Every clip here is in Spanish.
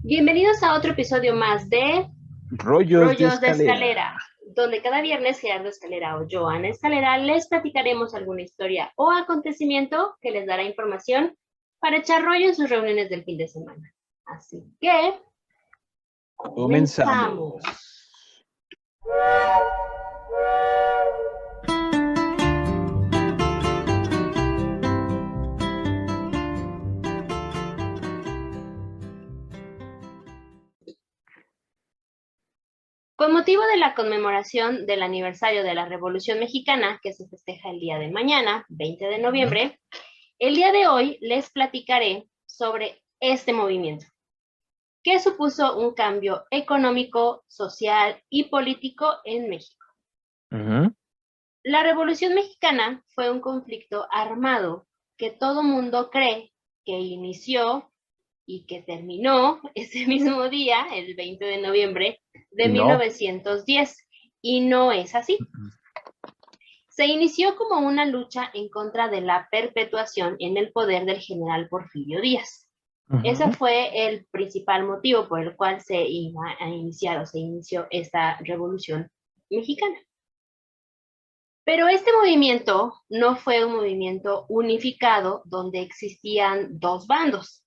Bienvenidos a otro episodio más de Rollos de Rollos de Escalera. Escalera, donde cada viernes Gerardo Escalera o Joana Escalera les platicaremos alguna historia o acontecimiento que les dará información para echar rollo en sus reuniones del fin de semana. Así que comenzamos. Con motivo de la conmemoración del aniversario de la Revolución Mexicana, que se festeja el día de mañana, 20 de noviembre, el día de hoy les platicaré sobre este movimiento, que supuso un cambio económico, social y político en México. La Revolución Mexicana fue un conflicto armado que todo mundo cree que inició y que terminó ese mismo día, el 20 de noviembre de 1910, y no es así. Se inició como una lucha en contra de la perpetuación en el poder del general Porfirio Díaz. Ese fue el principal motivo por el cual se inició esta Revolución Mexicana. Pero este movimiento no fue un movimiento unificado donde existían dos bandos,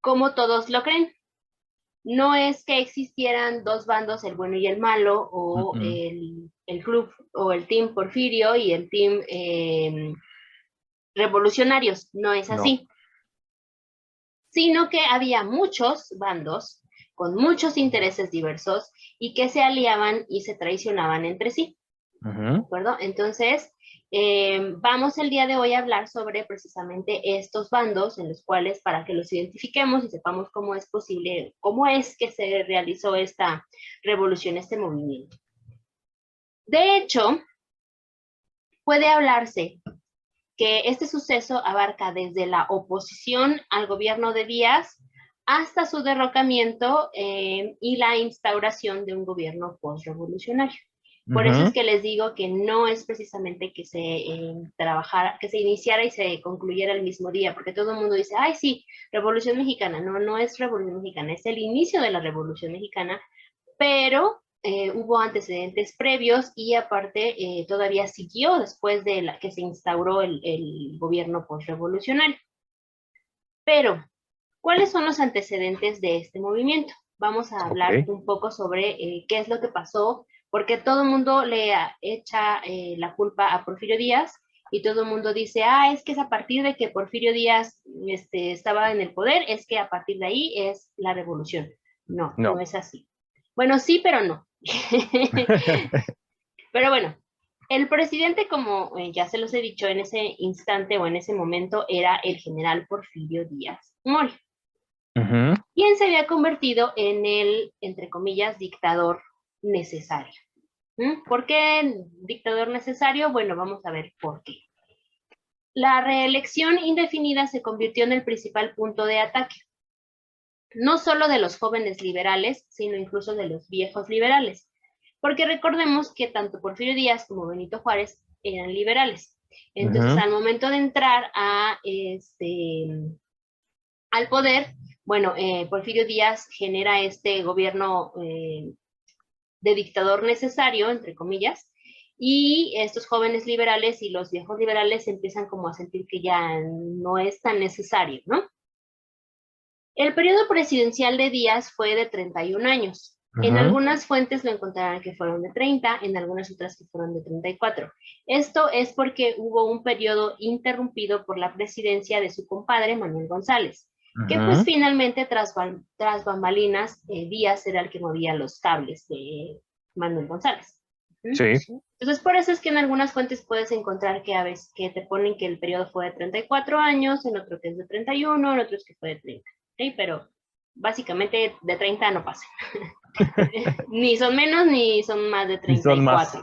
como todos lo creen. No es que existieran dos bandos, el bueno y el malo, o el club o el team Porfirio y el team revolucionarios. No es así. Sino que había muchos bandos con muchos intereses diversos y que se aliaban y se traicionaban entre sí. ¿De acuerdo? Entonces, vamos el día de hoy a hablar sobre precisamente estos bandos en los cuales, para que los identifiquemos y sepamos cómo es posible, cómo es que se realizó esta revolución, este movimiento. De hecho, puede hablarse que este suceso abarca desde la oposición al gobierno de Díaz hasta su derrocamiento y la instauración de un gobierno postrevolucionario. Por eso es que les digo que no es precisamente que se trabajara, que se iniciara y se concluyera el mismo día, porque todo el mundo dice, ay, sí, Revolución Mexicana. No, no es Revolución Mexicana, es el inicio de la Revolución Mexicana, pero hubo antecedentes previos y aparte todavía siguió después de que se instauró el gobierno postrevolucionario. Pero, ¿cuáles son los antecedentes de este movimiento? Vamos a hablar un poco sobre qué es lo que pasó, porque todo el mundo le echa la culpa a Porfirio Díaz y todo el mundo dice, es que es a partir de que Porfirio Díaz estaba en el poder, es que a partir de ahí es la revolución. No, no es así. Bueno, sí, pero no. Pero bueno, el presidente, como ya se los he dicho en ese instante o en ese momento, era el general Porfirio Díaz Mori, quien se había convertido en el, entre comillas, dictador necesario. ¿Por qué dictador necesario? Bueno, vamos a ver por qué. La reelección indefinida se convirtió en el principal punto de ataque, no solo de los jóvenes liberales, sino incluso de los viejos liberales. Porque recordemos que tanto Porfirio Díaz como Benito Juárez eran liberales. Entonces, al momento de entrar al poder, bueno, Porfirio Díaz genera este gobierno de dictador necesario, entre comillas, y estos jóvenes liberales y los viejos liberales empiezan como a sentir que ya no es tan necesario, ¿no? El periodo presidencial de Díaz fue de 31 años. En algunas fuentes lo encontrarán que fueron de 30, en algunas otras que fueron de 34. Esto es porque hubo un periodo interrumpido por la presidencia de su compadre Manuel González, que pues finalmente tras bambalinas Díaz era el que movía los cables de Manuel González. Sí. Entonces por eso es que en algunas fuentes puedes encontrar que a veces que te ponen que el periodo fue de 34 años, en otro que es de 31, en otros que fue de 30. ¿Sí? Pero básicamente de 30 no pasa. Ni son menos ni son más de 34.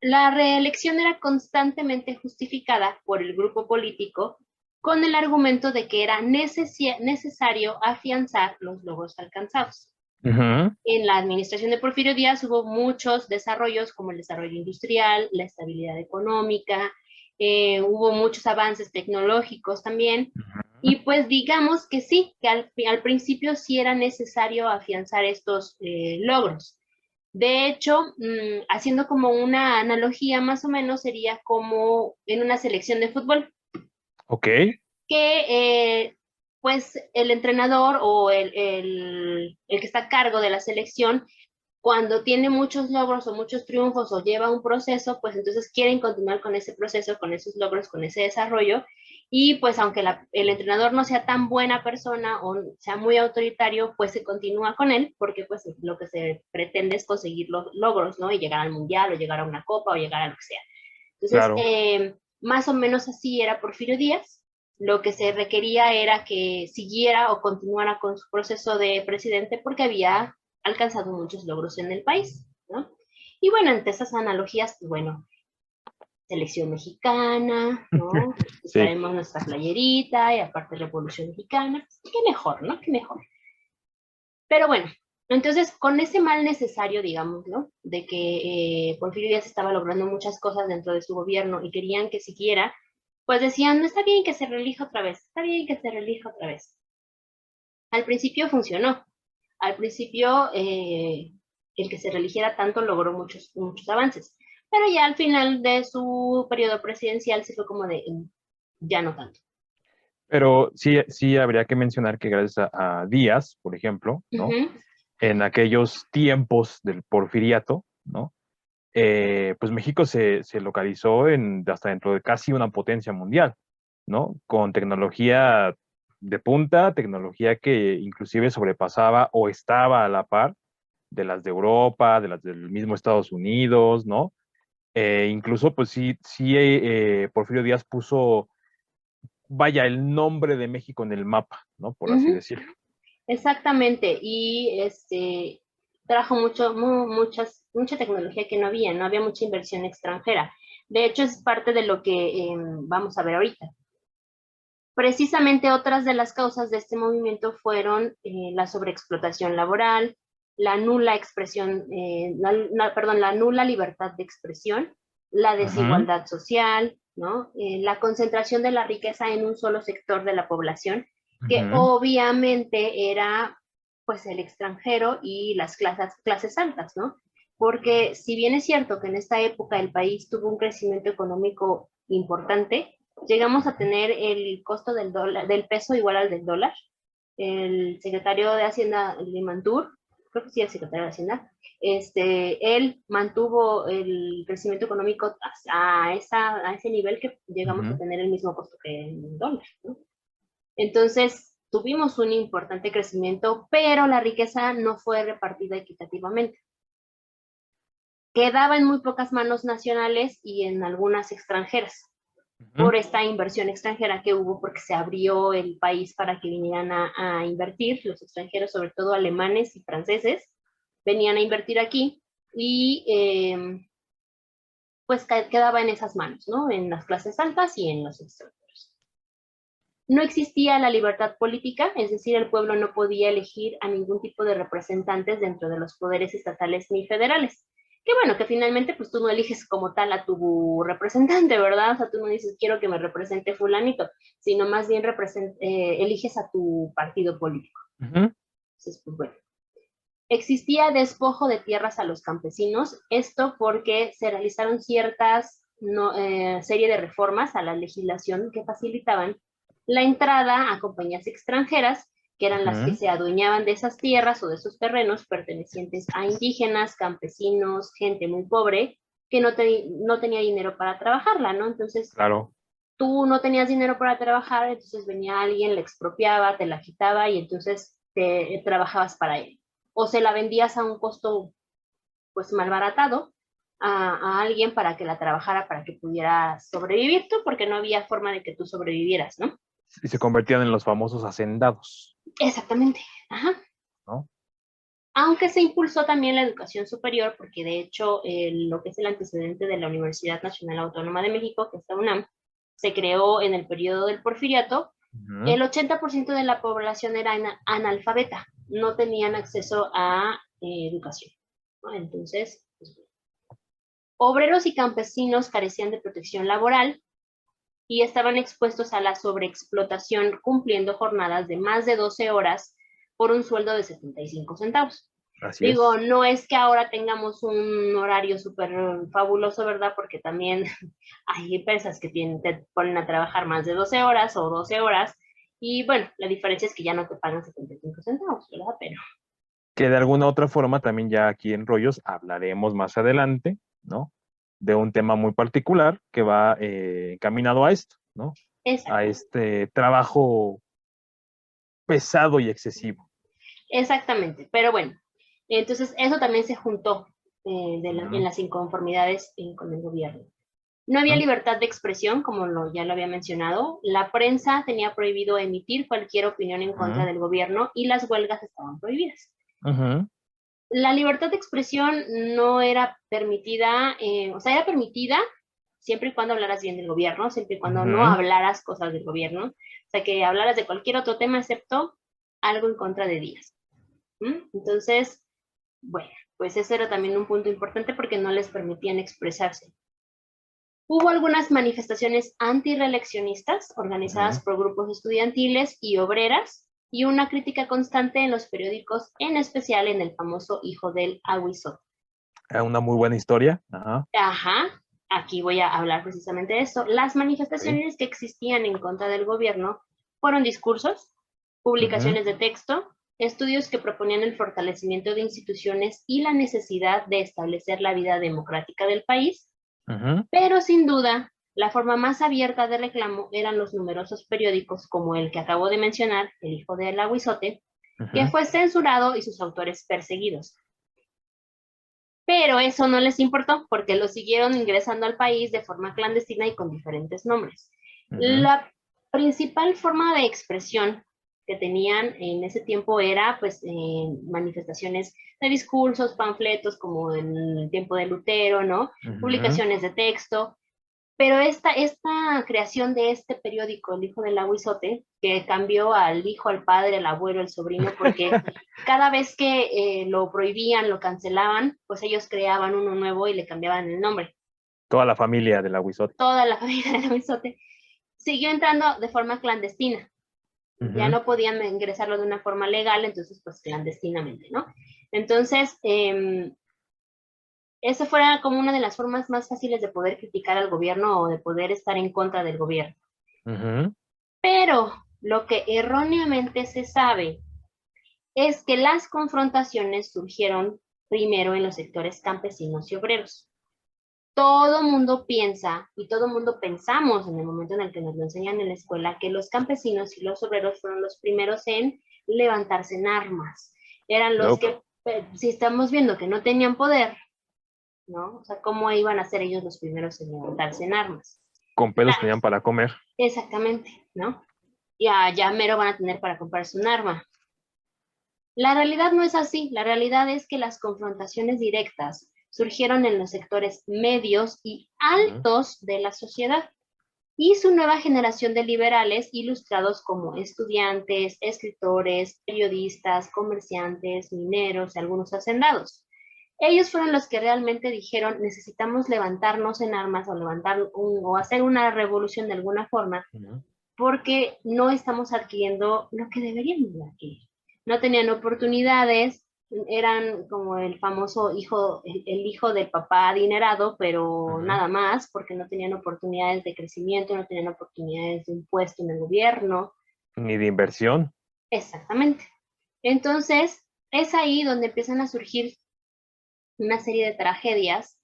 La reelección era constantemente justificada por el grupo político con el argumento de que era necesario afianzar los logros alcanzados. En la administración de Porfirio Díaz hubo muchos desarrollos como el desarrollo industrial, la estabilidad económica, hubo muchos avances tecnológicos también, Y pues digamos que sí, que al principio sí era necesario afianzar estos logros. De hecho, haciendo como una analogía más o menos, sería como en una selección de fútbol, Ok, que pues el entrenador o el que está a cargo de la selección, cuando tiene muchos logros o muchos triunfos o lleva un proceso, pues entonces quieren continuar con ese proceso, con esos logros, con ese desarrollo. Y pues aunque el entrenador no sea tan buena persona o sea muy autoritario, pues se continúa con él porque pues lo que se pretende es conseguir los logros, ¿no? Y llegar al mundial o llegar a una copa o llegar a lo que sea. Entonces, claro. más o menos así era Porfirio Díaz. Lo que se requería era que siguiera o continuara con su proceso de presidente porque había alcanzado muchos logros en el país, ¿no? Y bueno, entre esas analogías, pues bueno, selección mexicana, ¿no? Pues Sí, traemos nuestra playerita y aparte Revolución Mexicana. Qué mejor, ¿no? Qué mejor. Pero bueno, entonces con ese mal necesario, digamos, ¿no? De que Porfirio Díaz estaba logrando muchas cosas dentro de su gobierno y querían que siguiera, pues decían, no está bien que se relija otra vez, está bien que se relija otra vez. Al principio funcionó, al principio el que se religiera tanto logró muchos avances, pero ya al final de su periodo presidencial se fue como de, ya no tanto. pero sí, sí habría que mencionar que gracias a Díaz, por ejemplo, ¿no? Ujú, En aquellos tiempos del porfiriato, ¿no? Pues México se localizó hasta dentro de casi una potencia mundial, ¿no? Con tecnología de punta, tecnología que inclusive sobrepasaba o estaba a la par de las de Europa, de las del mismo Estados Unidos, ¿no? Incluso, pues sí, sí, Porfirio Díaz puso, vaya, el nombre de México en el mapa, ¿no? Por así ujú. decirlo. Exactamente, y trajo mucha tecnología que no había mucha inversión extranjera. De hecho, es parte de lo que vamos a ver ahorita. Precisamente otras de las causas de este movimiento fueron la sobreexplotación laboral, la nula expresión, perdón, la nula libertad de expresión, la Ujú, desigualdad social, ¿no? La concentración de la riqueza en un solo sector de la población, que ujú. obviamente era pues el extranjero y las clases altas, ¿no? Porque si bien es cierto que en esta época el país tuvo un crecimiento económico importante, llegamos a tener el costo del dólar, del peso igual al del dólar. El secretario de Hacienda, Limantur, creo que sí, el secretario de Hacienda, él mantuvo el crecimiento económico a ese nivel que llegamos a Ujú. tener el mismo costo que el dólar, ¿no? Entonces, tuvimos un importante crecimiento, pero la riqueza no fue repartida equitativamente. Quedaba en muy pocas manos nacionales y en algunas extranjeras Ujú. por esta inversión extranjera que hubo, porque se abrió el país para que vinieran a invertir, los extranjeros, sobre todo alemanes y franceses, venían a invertir aquí y pues quedaba en esas manos, ¿no? En las clases altas y en los extranjeros. No existía la libertad política, es decir, el pueblo no podía elegir a ningún tipo de representantes dentro de los poderes estatales ni federales. Que bueno, que finalmente pues tú no eliges como tal a tu representante, ¿verdad? O sea, tú no dices quiero que me represente fulanito, sino más bien eliges a tu partido político. Ujú. Entonces, pues bueno. Existía despojo de tierras a los campesinos, esto porque se realizaron ciertas serie de reformas a la legislación que facilitaban la entrada a compañías extranjeras, que eran las que Ujú. se adueñaban de esas tierras o de esos terrenos pertenecientes a indígenas, campesinos, gente muy pobre, que no tenía dinero para trabajarla, ¿no? Entonces, Claro. tú no tenías dinero para trabajar, entonces venía alguien, la expropiaba, te la quitaba y entonces te trabajabas para él. O se la vendías a un costo pues malbaratado a alguien para que la trabajara, para que pudiera sobrevivir tú, porque no había forma de que tú sobrevivieras, ¿no? Y se convertían en los famosos hacendados, Exactamente. Ajá. ¿no? Aunque se impulsó también la educación superior, porque de hecho lo que es el antecedente de la Universidad Nacional Autónoma de México, que es la UNAM, se creó en el periodo del Porfiriato. Ujú. El 80% de la población era analfabeta, no tenían acceso a educación, ¿no? Entonces, pues, obreros y campesinos carecían de protección laboral y estaban expuestos a la sobreexplotación cumpliendo jornadas de más de 12 horas por un sueldo de 75 centavos. Así Digo, es. no es que ahora tengamos un horario súper fabuloso, ¿verdad? Porque también hay empresas que te ponen a trabajar más de 12 horas o 12 horas, y bueno, la diferencia es que ya no te pagan 75 centavos, ¿verdad? Pero Que de alguna otra forma también ya aquí en Rollos hablaremos más adelante, ¿no? De un tema muy particular que va encaminado a esto, ¿no? A exactamente. este trabajo pesado y excesivo. Exactamente, pero bueno, entonces eso también se juntó en Ujú, las inconformidades con el gobierno. No había ujú, libertad de expresión, como ya lo había mencionado. La prensa tenía prohibido emitir cualquier opinión en contra ujú, del gobierno y las huelgas estaban prohibidas. ujú, La libertad de expresión no era permitida, o sea, era permitida siempre y cuando hablaras bien del gobierno, siempre y cuando no ujú. hablaras cosas del gobierno, o sea, que hablaras de cualquier otro tema excepto algo en contra de Díaz. Entonces, bueno, pues eso era también un punto importante porque no les permitían expresarse. Hubo algunas manifestaciones antireeleccionistas organizadas Ujú. por grupos estudiantiles y obreras y una crítica constante en los periódicos, en especial en el famoso Hijo del Aguizote. Una muy buena historia. Ajá. Ajá, aquí voy a hablar precisamente de esto. Las Ok. manifestaciones que existían en contra del gobierno fueron discursos, Ujú, publicaciones de texto, estudios que proponían el fortalecimiento de instituciones y la necesidad de establecer la vida democrática del país, ujú, pero sin duda, la forma más abierta de reclamo eran los numerosos periódicos como el que acabo de mencionar, El Hijo del Aguizote, que ujú. fue censurado y sus autores perseguidos. Pero eso no les importó porque lo siguieron ingresando al país de forma clandestina y con diferentes nombres. Ujú, La principal forma de expresión que tenían en ese tiempo era pues manifestaciones de discursos, panfletos como en el tiempo de Lutero, ¿no? ujú. Publicaciones de texto, pero esta creación de este periódico, El Hijo del Aguizote, que cambió al hijo, al padre, al abuelo, al sobrino, porque cada vez que lo prohibían, lo cancelaban, pues ellos creaban uno nuevo y le cambiaban el nombre. Toda la familia del Aguizote. Toda la familia del Aguizote siguió entrando de forma clandestina. Ya Ujú, no podían ingresarlo de una forma legal, entonces pues clandestinamente, ¿no? Entonces, esa fuera como una de las formas más fáciles de poder criticar al gobierno o de poder estar en contra del gobierno. ujú. Pero lo que erróneamente se sabe es que las confrontaciones surgieron primero en los sectores campesinos y obreros. Todo mundo piensa y todo mundo pensamos en el momento en el que nos lo enseñan en la escuela que los campesinos y los obreros fueron los primeros en levantarse en armas. Eran los Nope. que, si estamos viendo que no tenían poder, ¿no? O sea, ¿cómo iban a ser ellos los primeros en levantarse en armas? Con pelos tenían para comer. Exactamente, ¿no? Ya mero van a tener para comprarse un arma. La realidad no es así, la realidad es que las confrontaciones directas surgieron en los sectores medios y Ujú, altos de la sociedad y su nueva generación de liberales ilustrados como estudiantes, escritores, periodistas, comerciantes, mineros y algunos hacendados. Ellos fueron los que realmente dijeron necesitamos levantarnos en armas o o hacer una revolución de alguna forma ujú. porque no estamos adquiriendo lo que deberíamos de adquirir. No tenían oportunidades, eran como el famoso hijo, el hijo del papá adinerado, pero Ujú. nada más, porque no tenían oportunidades de crecimiento, no tenían oportunidades de un puesto en el gobierno. Ni de inversión. Exactamente. Entonces, es ahí donde empiezan a surgir una serie de tragedias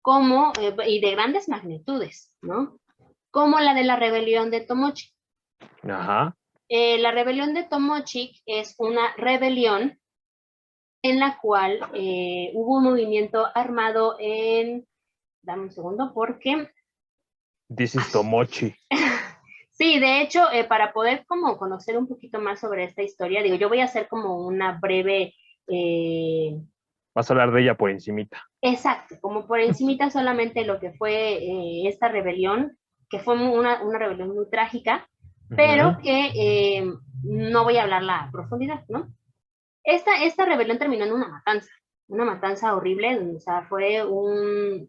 como, y de grandes magnitudes, ¿no? Como la de la rebelión de Tomochi. Ajá. La rebelión de Tomochic es una rebelión en la cual hubo un movimiento armado dame un segundo, porque, This is Tomochi. sí, de hecho, para poder como conocer un poquito más sobre esta historia, digo, yo voy a hacer como una breve, eh, Vas a hablar de ella por encimita. exacto, como por encimita solamente lo que fue esta rebelión, que fue una rebelión muy trágica, pero Ujú, que no voy a hablarla a profundidad, ¿no? Esta rebelión terminó en una matanza horrible, o sea,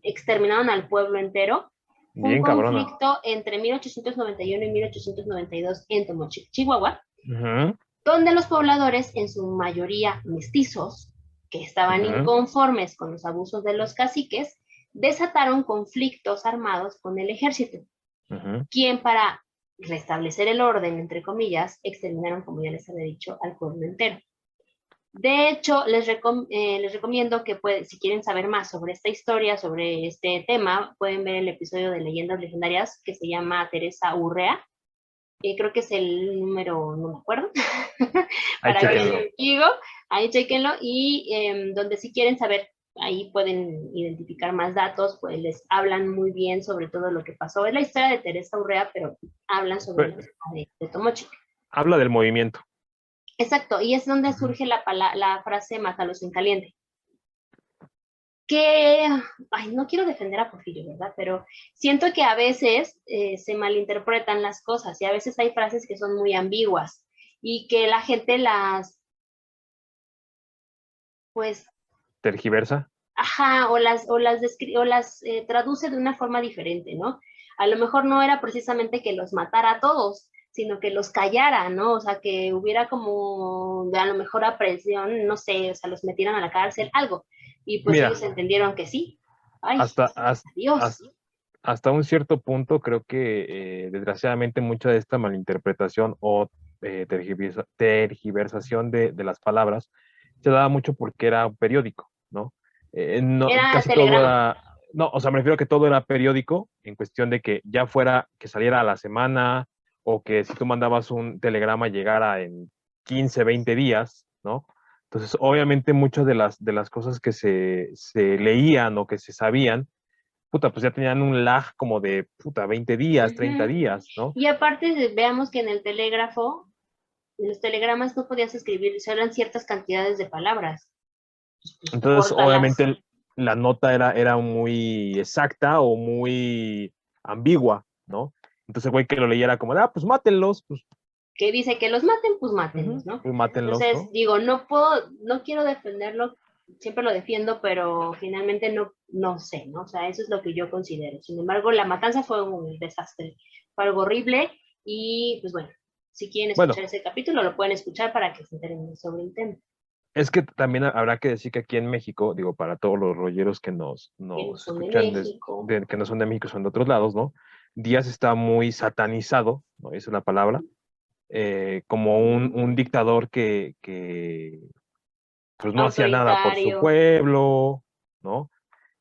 exterminaron al pueblo entero un Bien cabrona. conflicto entre 1891 y 1892 en Tomochic, Chihuahua, Ujú, donde los pobladores, en su mayoría mestizos, que estaban ujú, inconformes con los abusos de los caciques, desataron conflictos armados con el ejército, ujú. quien para restablecer el orden, entre comillas, exterminaron, como ya les había dicho, al pueblo entero. De hecho, les recomiendo que si quieren saber más sobre esta historia, sobre este tema, pueden ver el episodio de Leyendas Legendarias que se llama Teresa Urrea. Creo que es el número, no me acuerdo, Ahí para que chéquenlo. les digo, ahí chequenlo, y donde si quieren saber, ahí pueden identificar más datos, pues les hablan muy bien sobre todo lo que pasó. Es la historia de Teresa Urrea, pero hablan sobre la Pero, historia de Tomochic. habla del movimiento. Exacto, y es donde Ujú. surge la frase mátalos en caliente. Que, ay, no quiero defender a Porfirio, ¿verdad? Pero siento que a veces se malinterpretan las cosas y a veces hay frases que son muy ambiguas y que la gente pues, Tergiversa. ajá, o las traduce de una forma diferente, ¿no? A lo mejor no era precisamente que los matara a todos, sino que los callara, ¿no? O sea, que hubiera como a lo mejor aprehensión, no sé, o sea, los metieran a la cárcel, algo. Y pues Mira, ellos entendieron que sí. Ay, hasta, hasta, Dios. hasta, hasta un cierto punto creo que desgraciadamente mucha de esta malinterpretación o tergiversación de las palabras se daba mucho porque era un periódico, ¿no? No, Era casi todo telegrama. era, no, o sea, me refiero a que todo era periódico en cuestión de que ya fuera que saliera a la semana o que si tú mandabas un telegrama llegara en 15, 20 días, ¿no? Entonces, obviamente muchas de las cosas que se leían o que se sabían, puta, pues ya tenían un lag como de, puta, 20 días, 30 Ujú. días, ¿no? Y aparte veamos que en el telégrafo, en los telegramas no podías escribir, solo eran ciertas cantidades de palabras. Pues Entonces, córtalas. obviamente la nota era muy exacta o muy ambigua, ¿no? Entonces el güey que lo leyera como, de, pues mátenlos, pues, Que dice que los maten, pues mátenlos, ¿no? pues mátenlos, Entonces, ¿no? digo, no quiero defenderlo, siempre lo defiendo, pero finalmente no sé, ¿no? O sea, eso es lo que yo considero. Sin embargo, la matanza fue un desastre, fue algo horrible y pues bueno, si quieren Bueno, escuchar ese capítulo, lo pueden escuchar para que se enteren sobre el tema, es que también habrá que decir que aquí en México, digo, para todos los rolleros que nos, que no nos son de escuchan, México. que no son de México, son de otros lados, ¿no? Díaz está muy satanizado, ¿no? Esa es la palabra, como un dictador que pues no hacía nada por su Autoritario. pueblo, ¿no?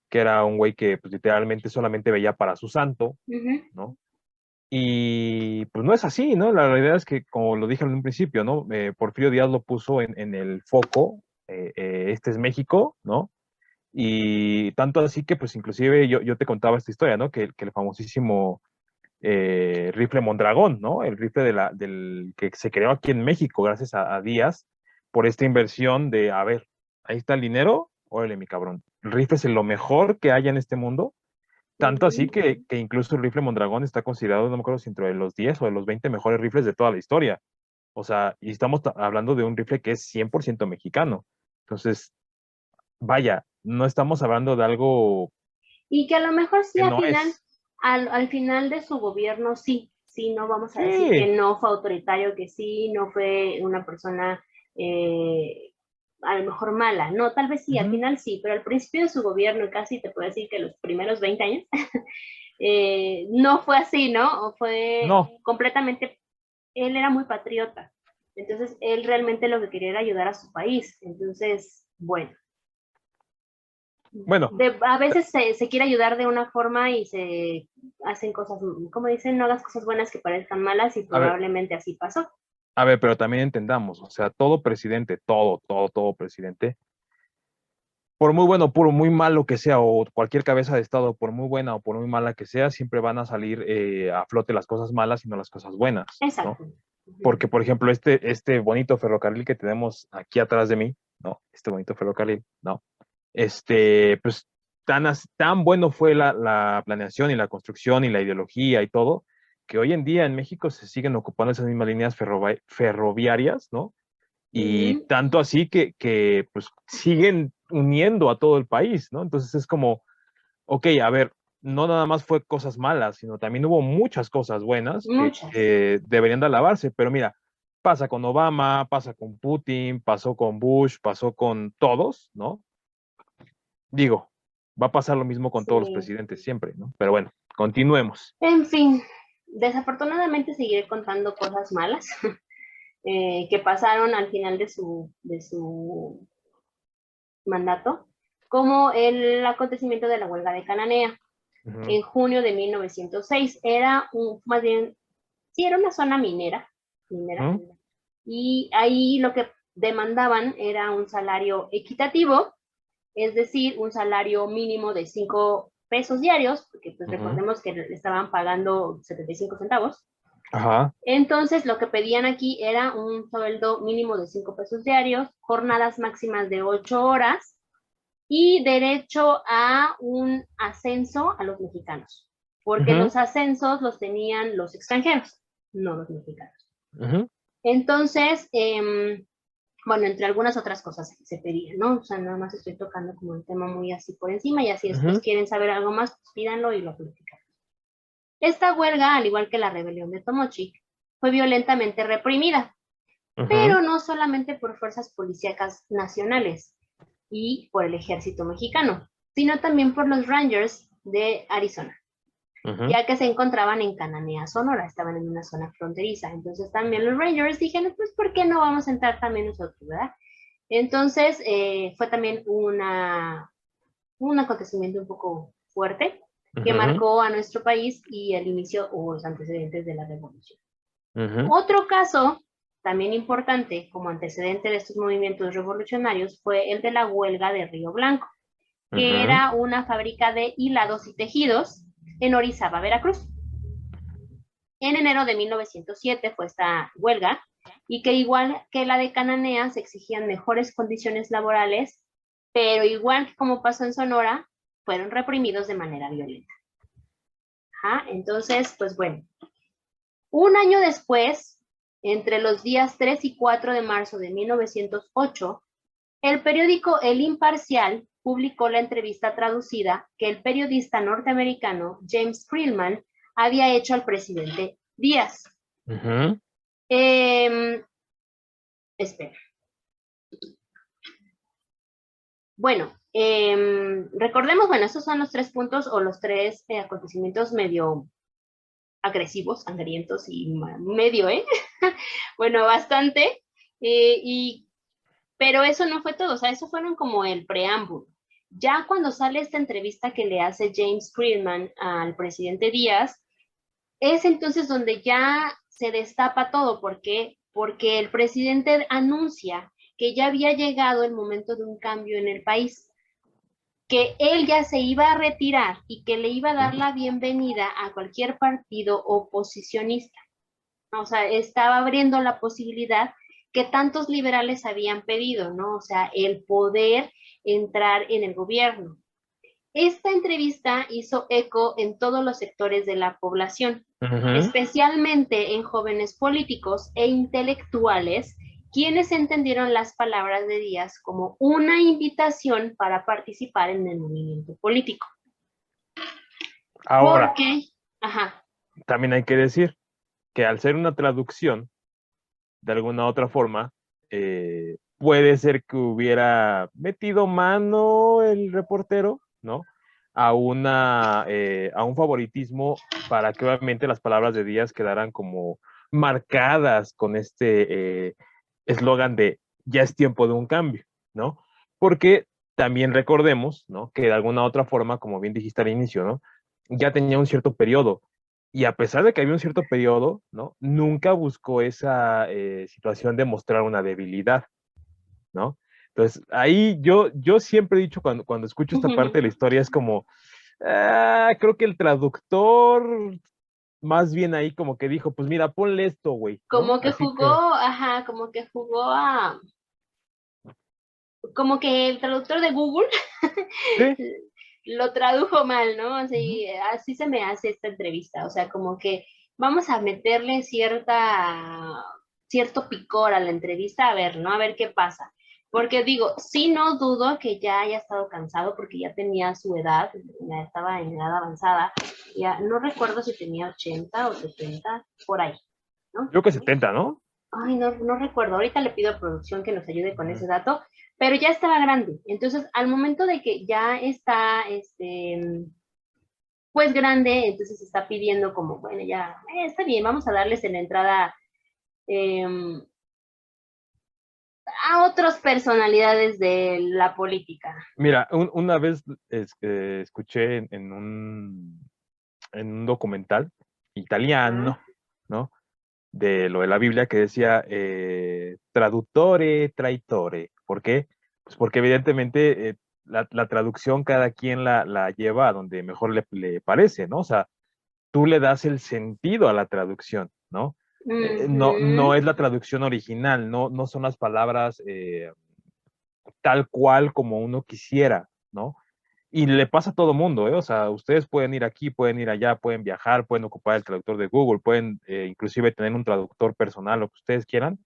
Que era un güey que pues, literalmente solamente veía para su santo, Ujú. ¿no? Y pues no es así, ¿no? La realidad es que, como lo dije en un principio, ¿no? Porfirio Díaz lo puso en el foco, este es México, ¿no? Y tanto así que, pues inclusive yo te contaba esta historia, ¿no? Que el famosísimo rifle Mondragón, ¿no? El rifle del que se creó aquí en México gracias a Díaz por esta inversión de, a ver, ahí está el dinero, órale, mi cabrón. El rifle es lo mejor que haya en este mundo, tanto así Ujú. que incluso el rifle Mondragón está considerado, no me acuerdo si entre los 10 o de los 20 mejores rifles de toda la historia. O sea, y estamos hablando de un rifle que es 100% mexicano. Entonces, vaya, no estamos hablando de algo Y que a lo mejor sí que al no final, es. al final de su gobierno sí, no vamos a decir que Sí. no fue autoritario, que sí, no fue una persona eh, a lo mejor mala, no, tal vez sí, al Ujú. final sí, pero al principio de su gobierno, casi te puedo decir que los primeros 20 años, no fue así, ¿no? O fue No. completamente, él era muy patriota, entonces él realmente lo que quería era ayudar a su país, entonces, bueno. Bueno, A veces se quiere ayudar de una forma y se hacen cosas, como dicen, no hagas cosas buenas que parezcan malas y a ver, probablemente así pasó. pero también entendamos, o sea, todo presidente, todo presidente, por muy bueno, por muy malo que sea, o cualquier cabeza de Estado, por muy buena o por muy mala que sea, siempre van a salir a flote las cosas malas y no las cosas buenas, ¿no? Exacto. Ujú. Porque, por ejemplo, este bonito ferrocarril que tenemos aquí atrás de mí, ¿no? Este bonito ferrocarril, ¿no? Pues tan bueno fue la planeación y la construcción y la ideología y todo, que hoy en día en México se siguen ocupando esas mismas líneas ferroviarias, ¿no? Y Ujú. tanto así que pues siguen uniendo a todo el país, ¿no? Entonces es como, ok, a ver, no nada más fue cosas malas, sino también hubo muchas cosas buenas Muchas. que deberían de alabarse. Pero mira, pasa con Obama, pasa con Putin, pasó con Bush, pasó con todos, ¿no? Digo, va a pasar lo mismo con todos los Sí. presidentes siempre, ¿no? Pero bueno, continuemos. En fin, desafortunadamente seguiré contando cosas malas que pasaron al final de su mandato, como el acontecimiento de la huelga de Cananea Ujú, en junio de 1906. Era más bien, sí, era una zona minera, ujú, y ahí lo que demandaban era un salario equitativo, es decir, un salario mínimo de 5 pesos diarios, porque pues ujú. recordemos que le estaban pagando 75 centavos. Ajá. Entonces, lo que pedían aquí era un sueldo mínimo de 5 pesos diarios, jornadas máximas de 8 horas y derecho a un ascenso a los mexicanos, porque Ujú, los ascensos los tenían los extranjeros, no los mexicanos. ujú, Entonces, bueno, entre algunas otras cosas que se pedían, ¿no? O sea, nada más estoy tocando como el tema muy así por encima y así después ujú, quieren saber algo más, pues pídanlo y lo platicamos. Esta huelga, al igual que la rebelión de Tomochi, fue violentamente reprimida, ujú, pero no solamente por fuerzas policíacas nacionales y por el ejército mexicano, sino también por los Rangers de Arizona, ujú, ya que se encontraban en Cananea, Sonora, estaban en una zona fronteriza. Entonces también los Rangers dijeron, pues, ¿por qué no vamos a entrar también nosotros, verdad? Entonces fue también un acontecimiento un poco fuerte que ujú, marcó a nuestro país y el inicio o los antecedentes de la revolución. ujú, Otro caso también importante como antecedente de estos movimientos revolucionarios fue el de la huelga de Río Blanco, que ujú. era una fábrica de hilados y tejidos en Orizaba, Veracruz. En enero de 1907 fue esta huelga y que igual que la de Cananea se exigían mejores condiciones laborales, pero igual que como pasó en Sonora, fueron reprimidos de manera violenta. Ajá, entonces, pues bueno, un año después, entre los días 3 y 4 de marzo de 1908, el periódico El Imparcial publicó la entrevista traducida que el periodista norteamericano James Freeman había hecho al presidente Díaz. Ujú. Eh, espera. Bueno, recordemos, bueno, esos son los 3 puntos o los 3 acontecimientos medio agresivos, sangrientos y medio, ¿eh? Bueno, bastante. Y pero eso no fue todo, o sea, eso fueron como el preámbulo. Ya cuando sale esta entrevista que le hace James Friedman al presidente Díaz, es entonces donde ya se destapa todo. ¿Por qué? Porque el presidente anuncia que ya había llegado el momento de un cambio en el país, que él ya se iba a retirar y que le iba a dar la bienvenida a cualquier partido oposicionista. O sea, estaba abriendo la posibilidad que tantos liberales habían pedido, ¿no? O sea, el poder entrar en el gobierno. Esta entrevista hizo eco en todos los sectores de la población, Ujú. especialmente en jóvenes políticos e intelectuales, quienes entendieron las palabras de Díaz como una invitación para participar en el movimiento político. Ahora, Porque, ajá, también hay que decir que al ser una traducción, de alguna otra forma, puede ser que hubiera metido mano el reportero, ¿no? A un favoritismo para que obviamente las palabras de Díaz quedaran como marcadas con este eslogan de ya es tiempo de un cambio, ¿no? Porque también recordemos, ¿no? Que de alguna otra forma, como bien dijiste al inicio, ¿no? Ya tenía un cierto periodo. Y a pesar de que había un cierto periodo, ¿no? Nunca buscó esa situación de mostrar una debilidad, ¿no? Entonces, ahí yo siempre he dicho cuando escucho esta parte de la historia, es como, creo que el traductor más bien ahí como que dijo, pues mira, ponle esto, güey, ¿no? como que Así jugó, que, ajá, como que jugó a, como que el traductor de Google sí. lo tradujo mal, ¿no? Ujú. Así se me hace esta entrevista, o sea, como que vamos a meterle cierto picor a la entrevista, a ver, ¿no? A ver qué pasa. Porque digo, sí no dudo que ya haya estado cansado porque ya tenía su edad, ya estaba en edad avanzada, ya no recuerdo si tenía 80 o 70, por ahí, ¿no? Yo que 70, ¿no? Ay, no recuerdo, ahorita le pido a producción que nos ayude con Ujú. ese dato, pero ya estaba grande, entonces al momento de que ya está, pues grande, entonces está pidiendo como, bueno, ya, está bien, vamos a darles en la entrada em, a otras personalidades de la política. Mira, una vez escuché en un documental Ajá. italiano, ¿no? De lo de la Biblia que decía traductore, traitore. ¿Por qué? Pues porque evidentemente la traducción cada quien la lleva a donde mejor le parece, ¿no? O sea, tú le das el sentido a la traducción, ¿no? No Ujú. es la traducción original, no son las palabras tal cual como uno quisiera, ¿no? Y le pasa a todo mundo, ¿eh? O sea, ustedes pueden ir aquí, pueden ir allá, pueden viajar, pueden ocupar el traductor de Google, pueden inclusive tener un traductor personal, lo que ustedes quieran,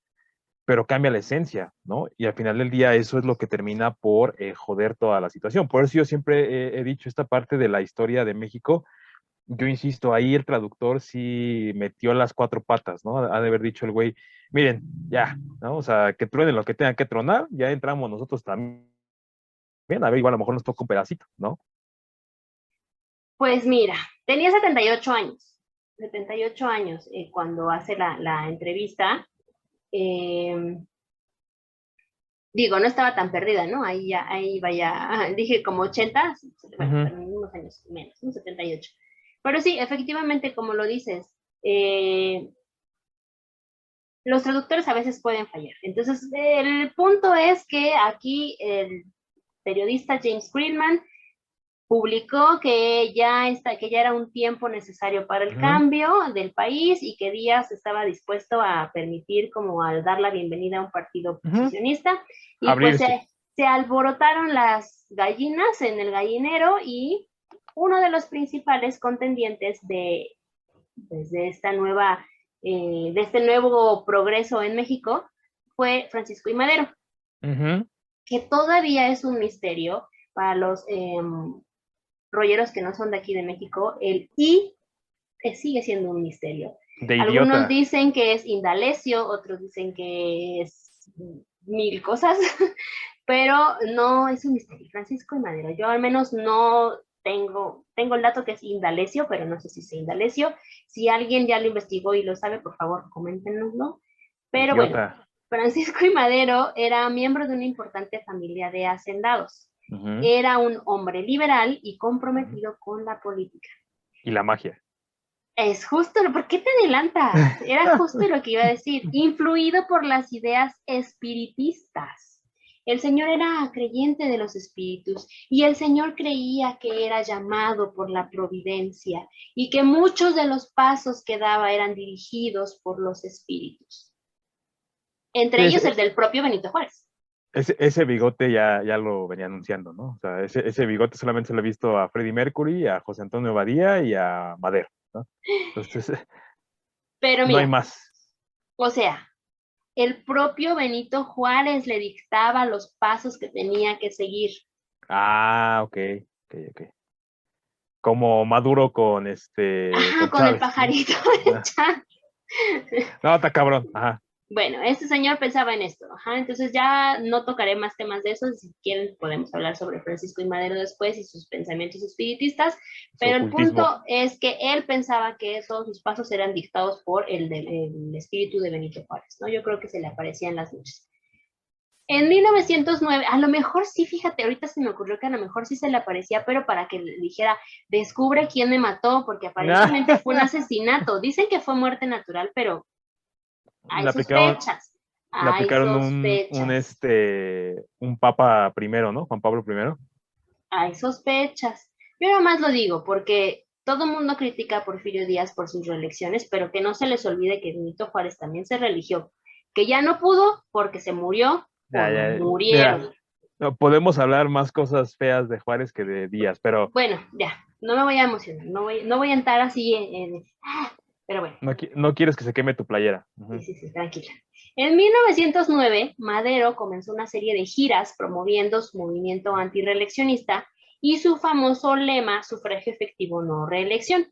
pero cambia la esencia, ¿no? Y al final del día eso es lo que termina por joder toda la situación. Por eso yo siempre he dicho esta parte de la historia de México. Yo insisto, ahí el traductor sí metió las cuatro patas, ¿no? Ha de haber dicho el güey, miren, ya, ¿no? O sea, que truenen lo que tengan que tronar, ya entramos nosotros también, a ver, igual a lo mejor nos toca un pedacito, ¿no? Pues mira, tenía 78 años, 78 años cuando hace la entrevista. eh, Digo, no estaba tan perdida, ¿no? Ahí ya, ahí vaya, dije como 80, bueno, Ujú. también unos años menos, ¿no? 78. Pero sí, efectivamente, como lo dices, los traductores a veces pueden fallar. Entonces, el punto es que aquí el periodista James Friedman publicó que ya era un tiempo necesario para el Ujú. cambio del país y que Díaz estaba dispuesto a permitir como al dar la bienvenida a un partido Ujú. oposicionista y pues Abrirse. se alborotaron las gallinas en el gallinero y uno de los principales contendientes pues, de este nuevo progreso en México fue Francisco I. Madero, Ujú. que todavía es un misterio para los rolleros que no son de aquí de México. El I sigue siendo un misterio. De Algunos idiota. dicen que es Indalecio, otros dicen que es mil cosas, pero no es un misterio. Francisco y Madero, yo al menos no tengo el dato que es Indalecio, pero no sé si es Indalecio. Si alguien ya lo investigó y lo sabe, por favor, coméntenoslo. Pero bueno, Idiota. Francisco y Madero era miembro de una importante familia de hacendados. Ujú. Era un hombre liberal y Ujú. comprometido con la política. Y la magia. Es justo, ¿por qué te adelantas? Era justo lo que iba a decir, influido por las ideas espiritistas. El Señor era creyente de los espíritus y el Señor creía que era llamado por la providencia y que muchos de los pasos que daba eran dirigidos por los espíritus, Sí, entre ellos el del propio Benito Juárez. ese bigote ya lo venía anunciando, ¿no? O sea, ese bigote solamente se lo he visto a Freddie Mercury, a José Antonio Badía y a Madero, ¿no? Entonces, Pero no hay mira, más. o sea, el propio Benito Juárez le dictaba los pasos que tenía que seguir. Ah, ok, ok. Como Maduro Ajá, con con el Chávez, ¿no? pajarito de Ah, Chávez. no, está cabrón. Ajá. Bueno, este señor pensaba en esto, ajá, entonces ya no tocaré más temas de eso, si quieren podemos hablar sobre Francisco y Madero después y sus pensamientos espiritistas, Su pero el ocultismo. punto es que él pensaba que todos sus pasos eran dictados por el espíritu de Benito Juárez, ¿no? Yo creo que se le aparecía en las noches. En 1909, a lo mejor sí, fíjate, ahorita se me ocurrió que a lo mejor sí se le aparecía, pero para que le dijera, descubre quién me mató, porque aparentemente fue un asesinato. Dicen que fue muerte natural, pero hay Le aplicaron, sospechas, le hay aplicaron sospechas, un papa primero, ¿no? Juan Pablo primero. hay sospechas. Yo nomás lo digo porque todo el mundo critica a Porfirio Díaz por sus reelecciones, pero que no se les olvide que Benito Juárez también se religió, que ya no pudo porque se murió o Ya, lo ya, mira, murieron. no, podemos hablar más cosas feas de Juárez que de Díaz, pero Bueno, ya, no me voy a emocionar, no voy a entrar así Pero bueno. No quieres que se queme tu playera. Sí, tranquila. En 1909, Madero comenzó una serie de giras promoviendo su movimiento antirreeleccionista y su famoso lema, sufragio efectivo, no reelección.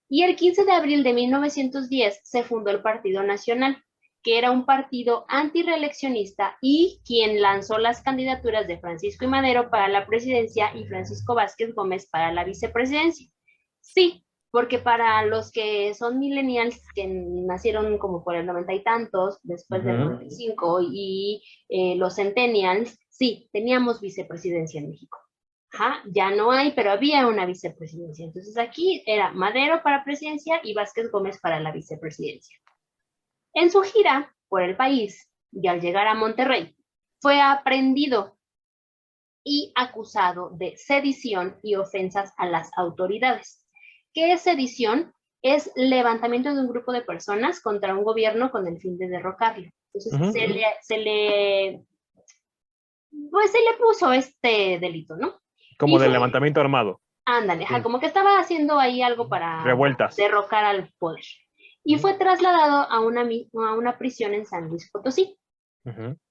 Y el 15 de abril de 1910 se fundó el Partido Nacional, que era un partido antirreeleccionista y quien lanzó las candidaturas de Francisco I. Madero para la presidencia y Francisco Vázquez Gómez para la vicepresidencia. Sí, porque para los que son millennials, que nacieron como por el 90 y tantos, después del 95, y los centennials, sí, teníamos vicepresidencia en México. Ajá, ya no hay, pero había una vicepresidencia. Entonces aquí era Madero para presidencia y Vázquez Gómez para la vicepresidencia. En su gira por el país y al llegar a Monterrey, fue aprehendido y acusado de sedición y ofensas a las autoridades. ¿Qué es sedición? Es levantamiento de un grupo de personas contra un gobierno con el fin de derrocarlo. Entonces se le puso este delito, ¿no? Como de levantamiento armado. Ándale, sí. Como que estaba haciendo ahí algo para revueltas, derrocar al poder. Y fue trasladado a una prisión en San Luis Potosí.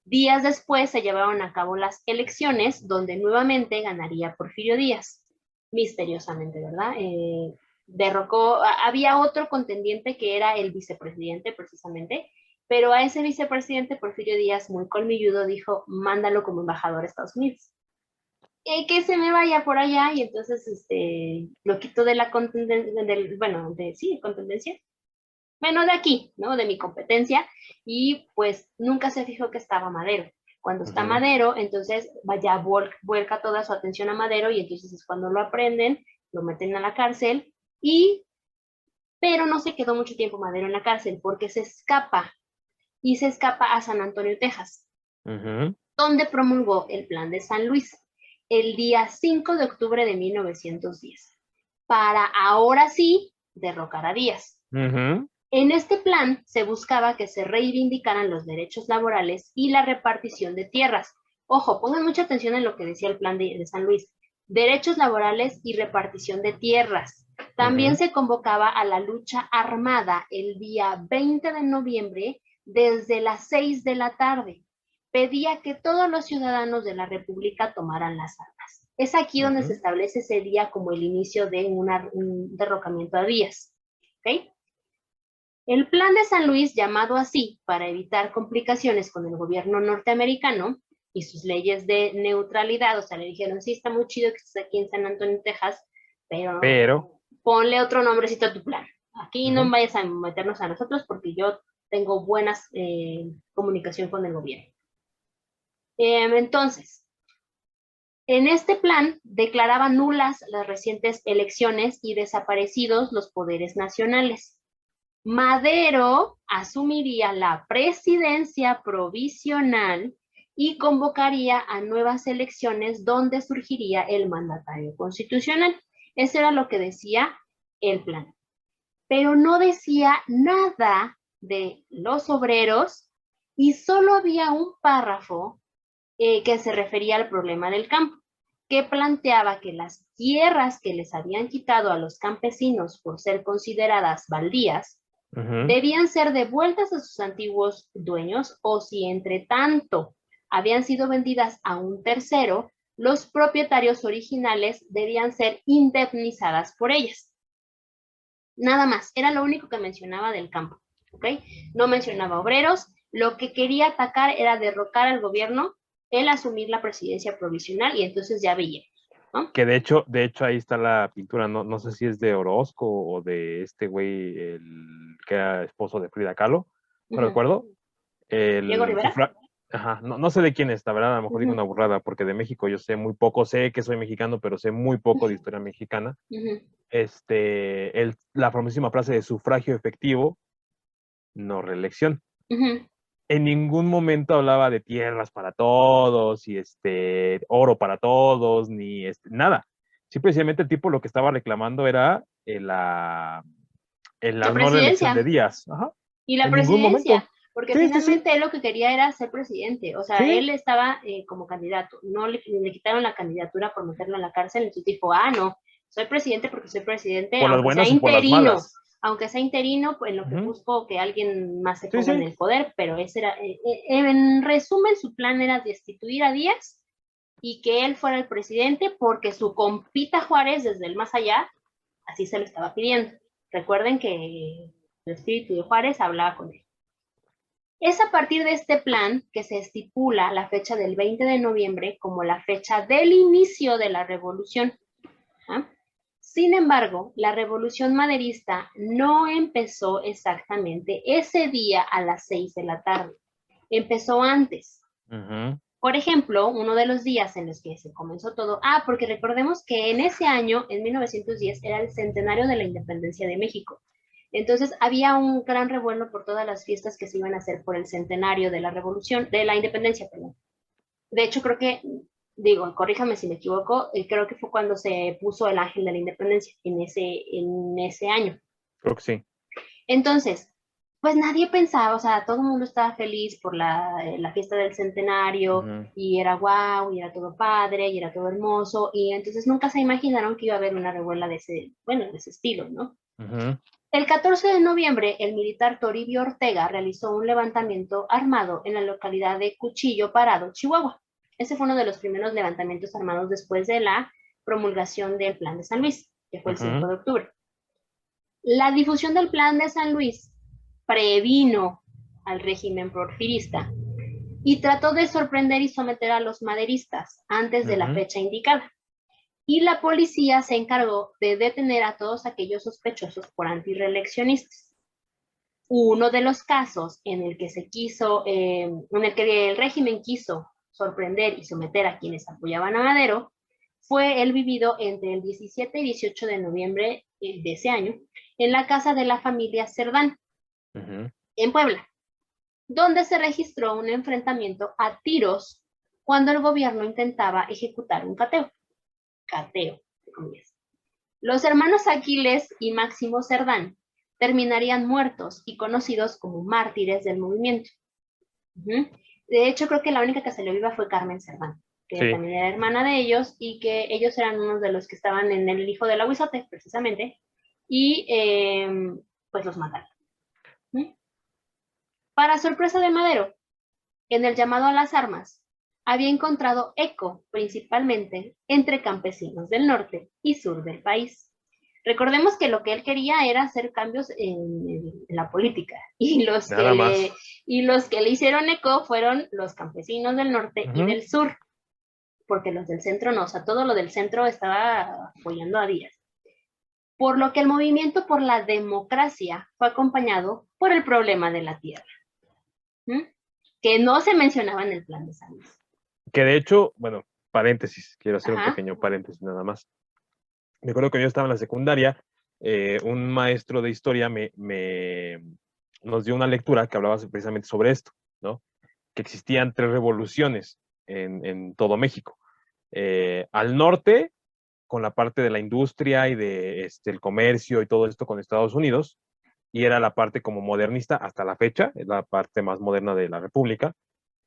Días después se llevaron a cabo las elecciones, donde nuevamente ganaría Porfirio Díaz. Misteriosamente, ¿verdad? Derrocó, había otro contendiente que era el vicepresidente, precisamente, pero a ese vicepresidente Porfirio Díaz, muy colmilludo, dijo, mándalo como embajador a Estados Unidos. Que se me vaya por allá, y entonces lo quito de la contendencia, contendencia. Bueno, de aquí, ¿no? De mi competencia, y pues nunca se fijó que estaba Madero. Cuando está Madero, entonces vaya, vuelca toda su atención a Madero, y entonces es cuando lo aprenden, lo meten a la cárcel, pero no se quedó mucho tiempo Madero en la cárcel, porque se escapa a San Antonio, Texas, donde promulgó el Plan de San Luis, el día 5 de octubre de 1910, para ahora sí derrocar a Díaz. En este plan se buscaba que se reivindicaran los derechos laborales y la repartición de tierras. Ojo, pongan mucha atención en lo que decía el plan de San Luis. Derechos laborales y repartición de tierras. También se convocaba a la lucha armada el día 20 de noviembre desde las 6 de la tarde. Pedía que todos los ciudadanos de la República tomaran las armas. Es aquí donde se establece ese día como el inicio de un derrocamiento a Díaz. ¿Ok? El Plan de San Luis, llamado así para evitar complicaciones con el gobierno norteamericano y sus leyes de neutralidad, o sea, le dijeron, sí, está muy chido que estés aquí en San Antonio, Texas, pero ponle otro nombrecito a tu plan. Aquí no vayas a meternos a nosotros porque yo tengo buenas comunicación con el gobierno. Entonces, en este plan declaraba nulas las recientes elecciones y desaparecidos los poderes nacionales. Madero asumiría la presidencia provisional y convocaría a nuevas elecciones donde surgiría el mandatario constitucional. Eso era lo que decía el plan. Pero no decía nada de los obreros y solo había un párrafo que se refería al problema del campo, que planteaba que las tierras que les habían quitado a los campesinos por ser consideradas baldías debían ser devueltas a sus antiguos dueños, o si entre tanto habían sido vendidas a un tercero, los propietarios originales debían ser indemnizadas por ellas. Nada más, era lo único que mencionaba del campo, ¿ok? No mencionaba obreros, lo que quería atacar era derrocar al gobierno, él asumir la presidencia provisional, y entonces ya veía, ¿no? Que de hecho ahí está la pintura, no sé si es de Orozco o de este güey, el que era esposo de Frida Kahlo, no recuerdo. ¿Diego Rivera? No sé de quién es, la verdad, a lo mejor digo una burrada, porque de México yo sé muy poco, sé que soy mexicano, pero sé muy poco de historia mexicana. La famosísima frase de sufragio efectivo, no reelección. En ningún momento hablaba de tierras para todos y oro para todos, ni nada. Simplemente el tipo lo que estaba reclamando era la no reelección de Díaz. Y la presidencia, porque finalmente él lo que quería era ser presidente. O sea, él estaba como candidato. No le quitaron la candidatura por meterlo en la cárcel, entonces dijo, no, soy presidente porque soy presidente, por las aunque buenas sea y por las interino. malas. aunque sea interino, pues en lo que busco que alguien más se Sí, ponga en sí. el poder, pero ese era, en resumen, su plan era destituir a Díaz y que él fuera el presidente porque su compita Juárez desde el más allá así se lo estaba pidiendo. Recuerden que el espíritu de Juárez hablaba con él. Es a partir de este plan que se estipula la fecha del 20 de noviembre como la fecha del inicio de la revolución. ¿Ah? Sin embargo, la revolución maderista no empezó exactamente ese día a las 6 de la tarde. Empezó antes. Por ejemplo, uno de los días en los que se comenzó todo, porque recordemos que en ese año, en 1910, era el centenario de la independencia de México. Entonces había un gran revuelo por todas las fiestas que se iban a hacer por el centenario de la revolución, de la independencia, perdón. De hecho, creo que, digo, corríjame si me equivoco, creo que fue cuando se puso el ángel de la independencia, en ese año. Creo que sí. Entonces, pues nadie pensaba, o sea, todo el mundo estaba feliz por la fiesta del centenario, y era guau, y era todo padre, y era todo hermoso, y entonces nunca se imaginaron que iba a haber una revuelta de ese, bueno, de ese estilo, ¿no? El 14 de noviembre, el militar Toribio Ortega realizó un levantamiento armado en la localidad de Cuchillo Parado, Chihuahua. Ese fue uno de los primeros levantamientos armados después de la promulgación del Plan de San Luis, que fue el 5 de octubre. La difusión del Plan de San Luis previno al régimen porfirista y trató de sorprender y someter a los maderistas antes de la fecha indicada. Y la policía se encargó de detener a todos aquellos sospechosos por antirreeleccionistas. Uno de los casos en el que en el que el régimen quiso sorprender y someter a quienes apoyaban a Madero, fue el vivido entre el 17 y 18 de noviembre de ese año, en la casa de la familia Cerdán, en Puebla, donde se registró un enfrentamiento a tiros cuando el gobierno intentaba ejecutar un cateo. Los hermanos Aquiles y Máximo Cerdán terminarían muertos y conocidos como mártires del movimiento. De hecho, creo que la única que salió viva fue Carmen Cerdán, que también era hermana de ellos, y que ellos eran unos de los que estaban en el hijo del Aguizote, precisamente, y pues los mataron. Para sorpresa de Madero, en el llamado a las armas, había encontrado eco principalmente entre campesinos del norte y sur del país. Recordemos que lo que él quería era hacer cambios en la política, y los que le hicieron eco fueron los campesinos del norte y del sur, porque los del centro no, o sea, todo lo del centro estaba apoyando a Díaz. Por lo que el movimiento por la democracia fue acompañado por el problema de la tierra, que no se mencionaba en el Plan de San Luis. Que de hecho, bueno, paréntesis, quiero hacer un pequeño paréntesis nada más. Me acuerdo que yo estaba en la secundaria, un maestro de historia nos dio una lectura que hablaba precisamente sobre esto, ¿no? Que existían 3 revoluciones en todo México. Al norte, con la parte de la industria y de el comercio y todo esto con Estados Unidos, y era la parte como modernista hasta la fecha, es la parte más moderna de la República.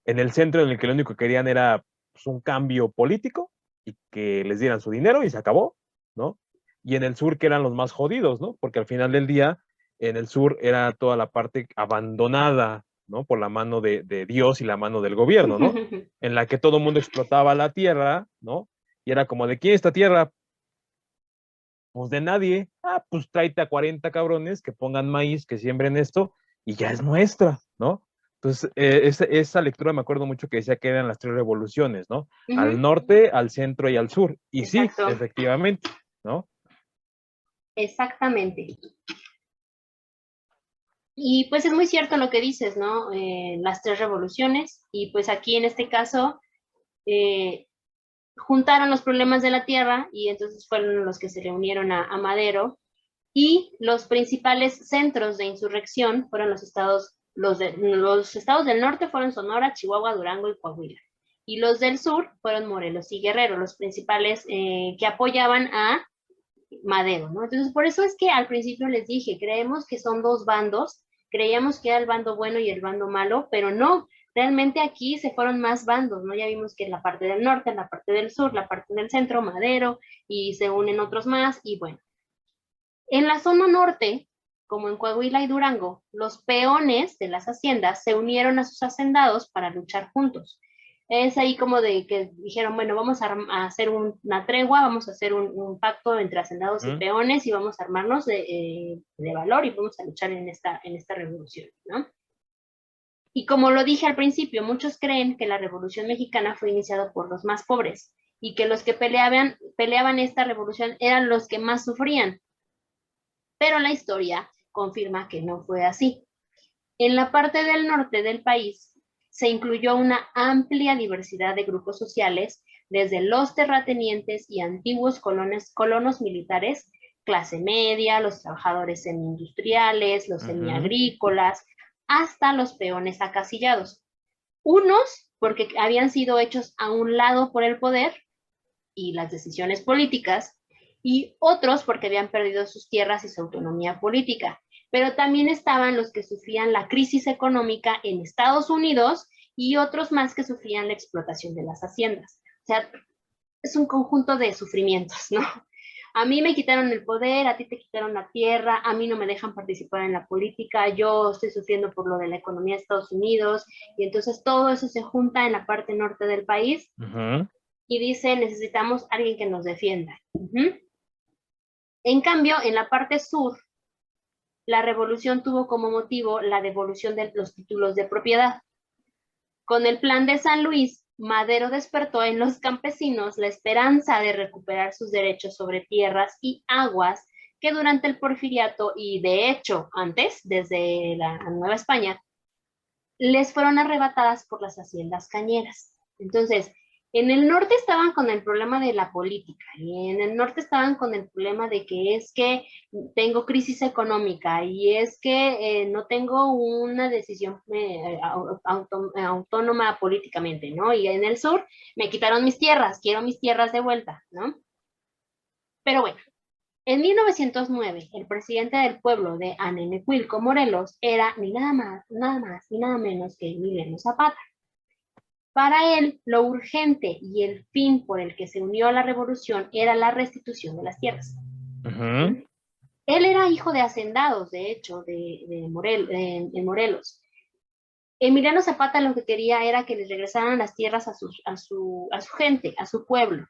En el centro, en el que lo único que querían era pues, un cambio político y que les dieran su dinero y se acabó, ¿no? Y en el sur, que eran los más jodidos, ¿no? Porque al final del día, en el sur era toda la parte abandonada, ¿no? Por la mano de Dios y la mano del gobierno, ¿no? En la que todo el mundo explotaba la tierra, ¿no? Y era como, ¿de quién esta tierra? Pues de nadie. Pues tráete a 40 cabrones que pongan maíz, que siembren esto, y ya es nuestra, ¿no? Entonces, esa lectura me acuerdo mucho que decía que eran las 3 revoluciones, ¿no? Al norte, al centro y al sur. Y exacto. Sí, efectivamente, ¿no? Exactamente. Y pues es muy cierto lo que dices, ¿no? Las 3 revoluciones, y pues aquí en este caso juntaron los problemas de la tierra, y entonces fueron los que se reunieron a Madero, y los principales centros de insurrección fueron los estados del norte fueron Sonora, Chihuahua, Durango y Coahuila, y los del sur fueron Morelos y Guerrero, los principales que apoyaban a Madero, ¿no? Entonces, por eso es que al principio les dije, creemos que son 2 bandos, creíamos que era el bando bueno y el bando malo, pero no, realmente aquí se fueron más bandos, ¿no? Ya vimos que en la parte del norte, en la parte del sur, la parte del centro, Madero, y se unen otros más, y bueno. En la zona norte, como en Coahuila y Durango, los peones de las haciendas se unieron a sus hacendados para luchar juntos. Es ahí como de que dijeron, bueno, vamos a hacer una tregua, vamos a hacer un pacto entre hacendados y peones y vamos a armarnos de valor y vamos a luchar en esta revolución, ¿no? Y como lo dije al principio, muchos creen que la Revolución Mexicana fue iniciada por los más pobres y que los que peleaban esta revolución eran los que más sufrían. Pero la historia confirma que no fue así. En la parte del norte del país se incluyó una amplia diversidad de grupos sociales, desde los terratenientes y antiguos colonos militares, clase media, los trabajadores semi-industriales, los semi-agrícolas, hasta los peones acasillados. Unos porque habían sido hechos a un lado por el poder y las decisiones políticas, y otros porque habían perdido sus tierras y su autonomía política. Pero también estaban los que sufrían la crisis económica en Estados Unidos y otros más que sufrían la explotación de las haciendas. O sea, es un conjunto de sufrimientos, ¿no? A mí me quitaron el poder, a ti te quitaron la tierra, a mí no me dejan participar en la política, yo estoy sufriendo por lo de la economía de Estados Unidos, y entonces todo eso se junta en la parte norte del país y dice, necesitamos a alguien que nos defienda. En cambio, en la parte sur, la revolución tuvo como motivo la devolución de los títulos de propiedad. Con el plan de San Luis, Madero despertó en los campesinos la esperanza de recuperar sus derechos sobre tierras y aguas que durante el Porfiriato y de hecho antes, desde la Nueva España, les fueron arrebatadas por las haciendas cañeras. Entonces, en el norte estaban con el problema de la política y en el norte estaban con el problema de que es que tengo crisis económica y es que no tengo una decisión autónoma políticamente, ¿no? Y en el sur me quitaron mis tierras, quiero mis tierras de vuelta, ¿no? Pero bueno, en 1909, el presidente del pueblo de Anenecuilco, Morelos, era ni nada más ni nada menos que Emiliano Zapata. Para él, lo urgente y el fin por el que se unió a la revolución era la restitución de las tierras. Él era hijo de hacendados, de hecho, en Morelos. Emiliano Zapata lo que quería era que les regresaran las tierras a su gente, a su pueblo.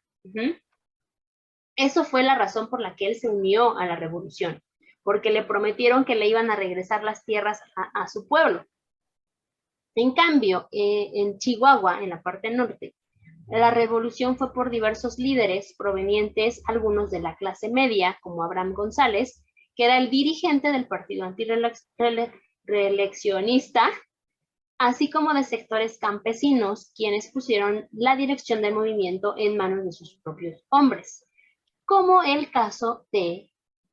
Eso fue la razón por la que él se unió a la revolución, porque le prometieron que le iban a regresar las tierras a su pueblo. En cambio, en Chihuahua, en la parte norte, la revolución fue por diversos líderes provenientes, algunos de la clase media, como Abraham González, que era el dirigente del partido antireeleccionista, así como de sectores campesinos, quienes pusieron la dirección del movimiento en manos de sus propios hombres, como el caso de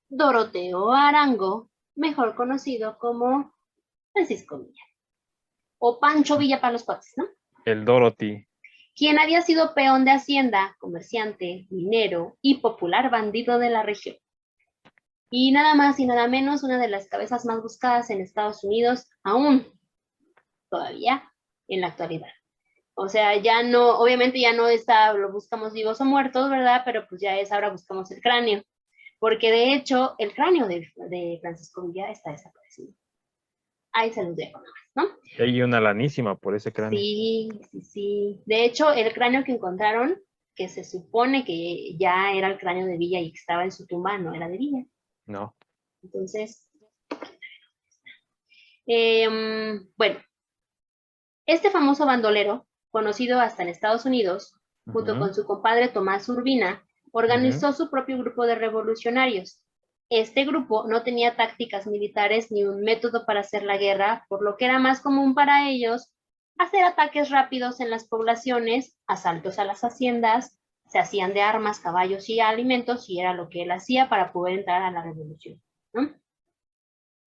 Doroteo Arango, mejor conocido como Francisco Villa, o Pancho Villa para los cuates, ¿no? El Dorothy. Quien había sido peón de hacienda, comerciante, minero y popular bandido de la región. Y nada más y nada menos, una de las cabezas más buscadas en Estados Unidos, aún todavía en la actualidad. O sea, ya no, obviamente ya no está, lo buscamos vivos o muertos, ¿verdad? Pero pues ya es, ahora buscamos el cráneo. Porque de hecho, el cráneo de Francisco Villa está desaparecido. Ahí se los dejo, ¿no? Hay una lanísima por ese cráneo. Sí. De hecho, el cráneo que encontraron, que se supone que ya era el cráneo de Villa y que estaba en su tumba, no era de Villa. No. Entonces, bueno, este famoso bandolero, conocido hasta en Estados Unidos, junto con su compadre Tomás Urbina, organizó su propio grupo de revolucionarios. Este grupo no tenía tácticas militares ni un método para hacer la guerra, por lo que era más común para ellos hacer ataques rápidos en las poblaciones, asaltos a las haciendas, se hacían de armas, caballos y alimentos, y era lo que él hacía para poder entrar a la revolución, ¿no?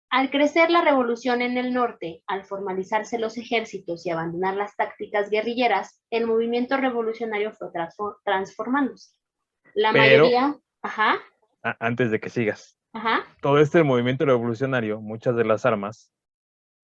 Al crecer la revolución en el norte, al formalizarse los ejércitos y abandonar las tácticas guerrilleras, el movimiento revolucionario fue transformándose. La mayoría... Ajá. Antes de que sigas. Ajá. Todo este movimiento revolucionario, muchas de las armas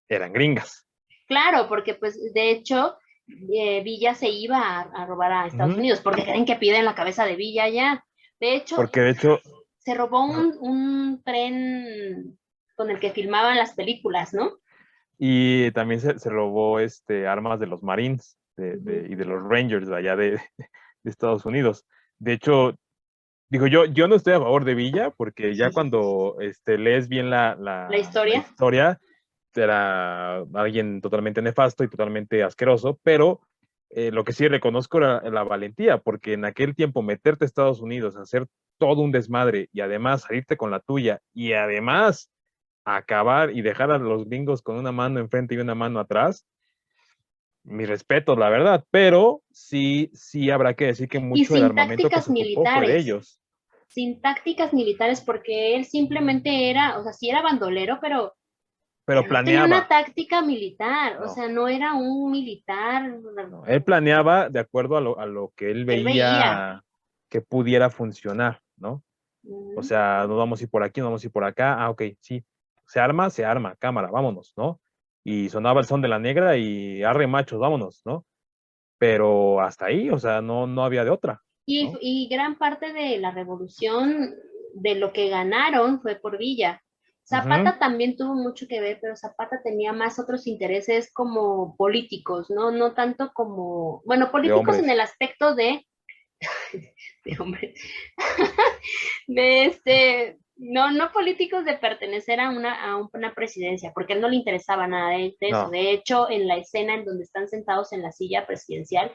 eran gringas. Claro, porque pues de hecho Villa se iba a robar a Estados Unidos, porque creen que piden la cabeza de Villa ya. De hecho, porque de hecho se robó un tren con el que filmaban las películas, ¿no? Y también se robó armas de los Marines y de los Rangers de allá de Estados Unidos. De hecho, digo, yo no estoy a favor de Villa, porque ya cuando lees bien La la historia. historia, era alguien totalmente nefasto y totalmente asqueroso, pero lo que sí reconozco era la valentía, porque en aquel tiempo meterte a Estados Unidos, hacer todo un desmadre y además salirte con la tuya y además acabar y dejar a los gringos con una mano enfrente y una mano atrás, mi respeto, la verdad, pero sí habrá que decir que Y mucho del sin armamento que tácticas se ocupó fue de militares. ellos. Sin tácticas militares, porque él simplemente era, o sea, sí era bandolero, Pero pero no tenía una planeaba, táctica militar, o no, sea, no era un militar no. Él planeaba de acuerdo a lo que él que él veía. veía que pudiera funcionar, ¿no? O Ujú. sea, nos vamos a ir por aquí, nos vamos a ir por acá, ok, sí, se arma, cámara, vámonos, ¿no? Y sonaba el son de la negra y arre machos, vámonos, ¿no? Pero hasta ahí, o sea, no había de otra, ¿no? Y gran parte de la revolución, de lo que ganaron, fue por Villa. Ujú. Zapata también tuvo mucho que ver, pero Zapata tenía más otros intereses como políticos, ¿no? No tanto como, bueno, De políticos en hombres. el aspecto de hombre, de no políticos de pertenecer a una presidencia, porque a él no le interesaba nada de eso. No. De hecho, en la escena en donde están sentados en la silla presidencial,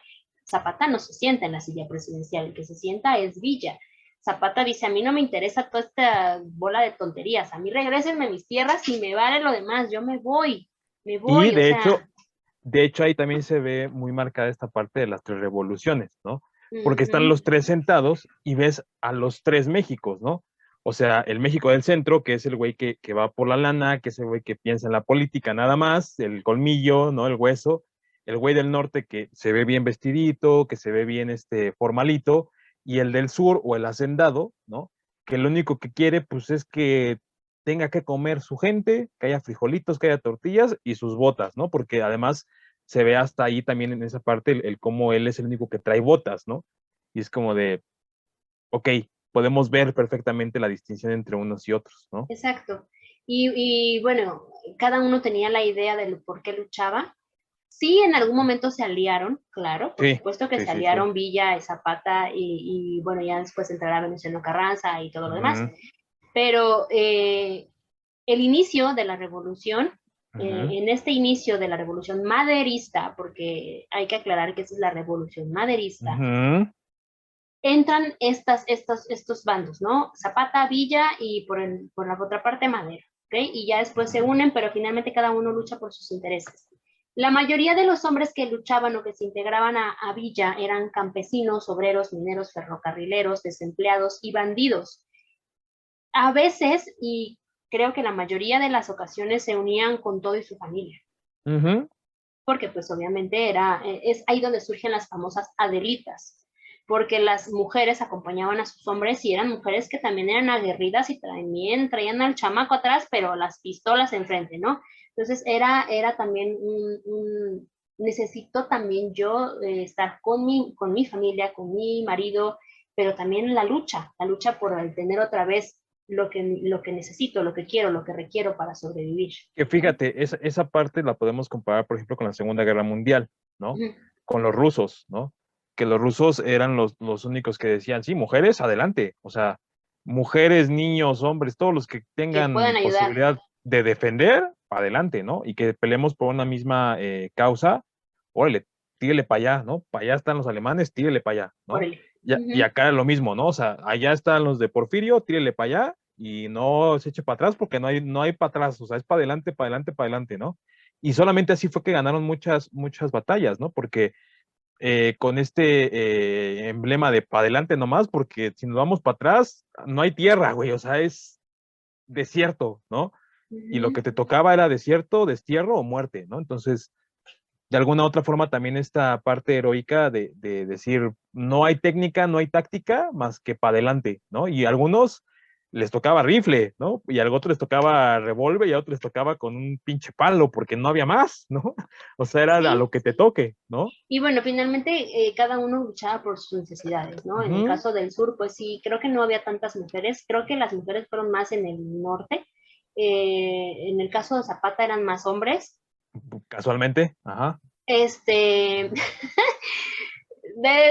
Zapata no se sienta en la silla presidencial, el que se sienta es Villa. Zapata dice, a mí no me interesa toda esta bola de tonterías, a mí regrésenme mis tierras y me vale lo demás, yo me Y voy, o sea, de hecho ahí también se ve muy marcada esta parte de las tres revoluciones, ¿no? Porque están ujú, los tres sentados y ves a los tres Méxicos, ¿no? O sea, el México del centro, que es el güey que va por la lana, que es el güey que piensa en la política nada más, el colmillo, ¿no? El hueso. El güey del norte que se ve bien vestidito, que se ve bien formalito, y el del sur o el hacendado, ¿no? Que lo único que quiere, pues, es que tenga que comer su gente, que haya frijolitos, que haya tortillas y sus botas, ¿no? Porque además se ve hasta ahí también en esa parte el cómo él es el único que trae botas, ¿no? Y es como de, ok, podemos ver perfectamente la distinción entre unos y otros, ¿no? exacto. Bueno, cada uno tenía la idea de por qué luchaba. Sí, en algún momento se aliaron, claro, por Sí, supuesto que sí, se sí, sí. aliaron Villa, Zapata bueno, ya después entrará Venustiano Carranza y todo lo demás. Ujú, Pero el inicio de la revolución, ujú, en este inicio de la revolución maderista, porque hay que aclarar que esa es la revolución maderista, ujú. entran estos bandos, ¿no? Zapata, Villa y por la otra parte Madero, ¿ok? Y ya después se unen, pero finalmente cada uno lucha por sus intereses. La mayoría de los hombres que luchaban o que se integraban a Villa eran campesinos, obreros, mineros, ferrocarrileros, desempleados y bandidos. A veces, y creo que la mayoría de las ocasiones, se unían con todo y su familia, Ujú. porque pues obviamente es ahí donde surgen las famosas Adelitas, porque las mujeres acompañaban a sus hombres y eran mujeres que también eran aguerridas y también traían al chamaco atrás, pero las pistolas enfrente, ¿no? Entonces era también necesito también yo estar con mi familia, con mi marido, pero también la lucha por tener otra vez lo que necesito, lo que quiero, lo que requiero para sobrevivir, Que ¿no? fíjate, esa parte la podemos comparar, por ejemplo, con la Segunda Guerra Mundial, ¿no? Ujú. Con los rusos, ¿no? Que los rusos eran los únicos que decían, sí, mujeres, adelante. O sea, mujeres, niños, hombres, todos los que Que puedan tengan ayudar. posibilidad de defender, adelante, ¿no? Y que peleemos por una misma causa, órale, tírele para allá, ¿no? Para allá están los alemanes, tírele para allá, ¿no? Órale. Y Ujú. acá es lo mismo, ¿no? O sea, allá están los de Porfirio, tírele para allá y no se eche para atrás porque no hay para atrás, o sea, es para adelante, para adelante, para adelante, ¿no? Y solamente así fue que ganaron muchas batallas, ¿no? Porque con emblema de para adelante nomás, porque si nos vamos para atrás, no hay tierra, güey, o sea, es desierto, ¿no? Y lo Ujú. que te tocaba era desierto, destierro o muerte, ¿no? Entonces, de alguna otra forma también esta parte heroica de decir, no hay técnica, no hay táctica, más que para adelante, ¿no? Y a algunos les tocaba rifle, ¿no? Y a otros les tocaba revólver y a otros les tocaba con un pinche palo, porque no había más, ¿no? O sea, era a Sí, lo que te toque, ¿no? y bueno, finalmente cada uno luchaba por sus necesidades, ¿no? En el Ujú. caso del sur, pues sí, creo que no había tantas mujeres, creo que las mujeres fueron más en el norte, en el caso de Zapata eran más hombres. Casualmente, ajá. Este,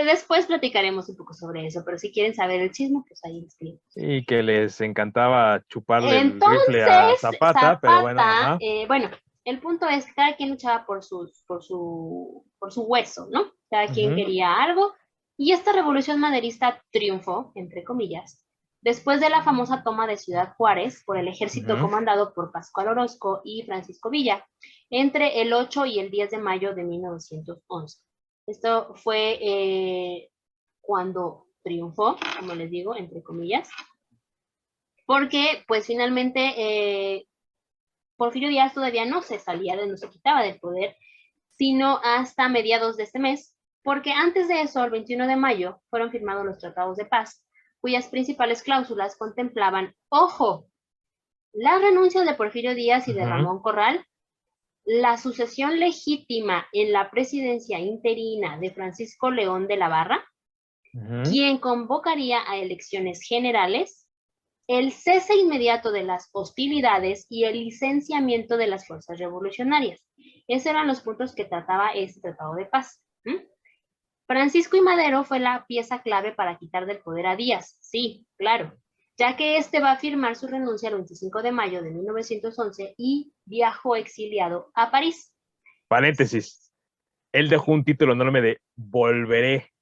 después platicaremos un poco sobre eso, pero si quieren saber el chisme, pues ahí escribimos. Y que les encantaba chuparle el rifle a Entonces, Zapata, pero bueno, Zapata, ajá. bueno, el punto es que cada quien luchaba por su hueso, ¿no? Cada quien Ujú, quería algo, y esta revolución maderista triunfó, entre comillas, después de la famosa toma de Ciudad Juárez por el ejército ujú, comandado por Pascual Orozco y Francisco Villa, entre el 8 y el 10 de mayo de 1911. Esto fue cuando triunfó, como les digo, entre comillas, porque pues finalmente Porfirio Díaz todavía no se quitaba del poder, sino hasta mediados de este mes, porque antes de eso, el 21 de mayo, fueron firmados los tratados de paz, cuyas principales cláusulas contemplaban, ojo, la renuncia de Porfirio Díaz y de ujú, Ramón Corral, la sucesión legítima en la presidencia interina de Francisco León de la Barra, ujú. quien convocaría a elecciones generales, el cese inmediato de las hostilidades y el licenciamiento de las fuerzas revolucionarias. Esos eran los puntos que trataba este tratado de paz. Francisco I. Madero fue la pieza clave para quitar del poder a Díaz, sí, claro, ya que este va a firmar su renuncia el 25 de mayo de 1911 y viajó exiliado a París. Paréntesis. Él dejó un título enorme de volveré.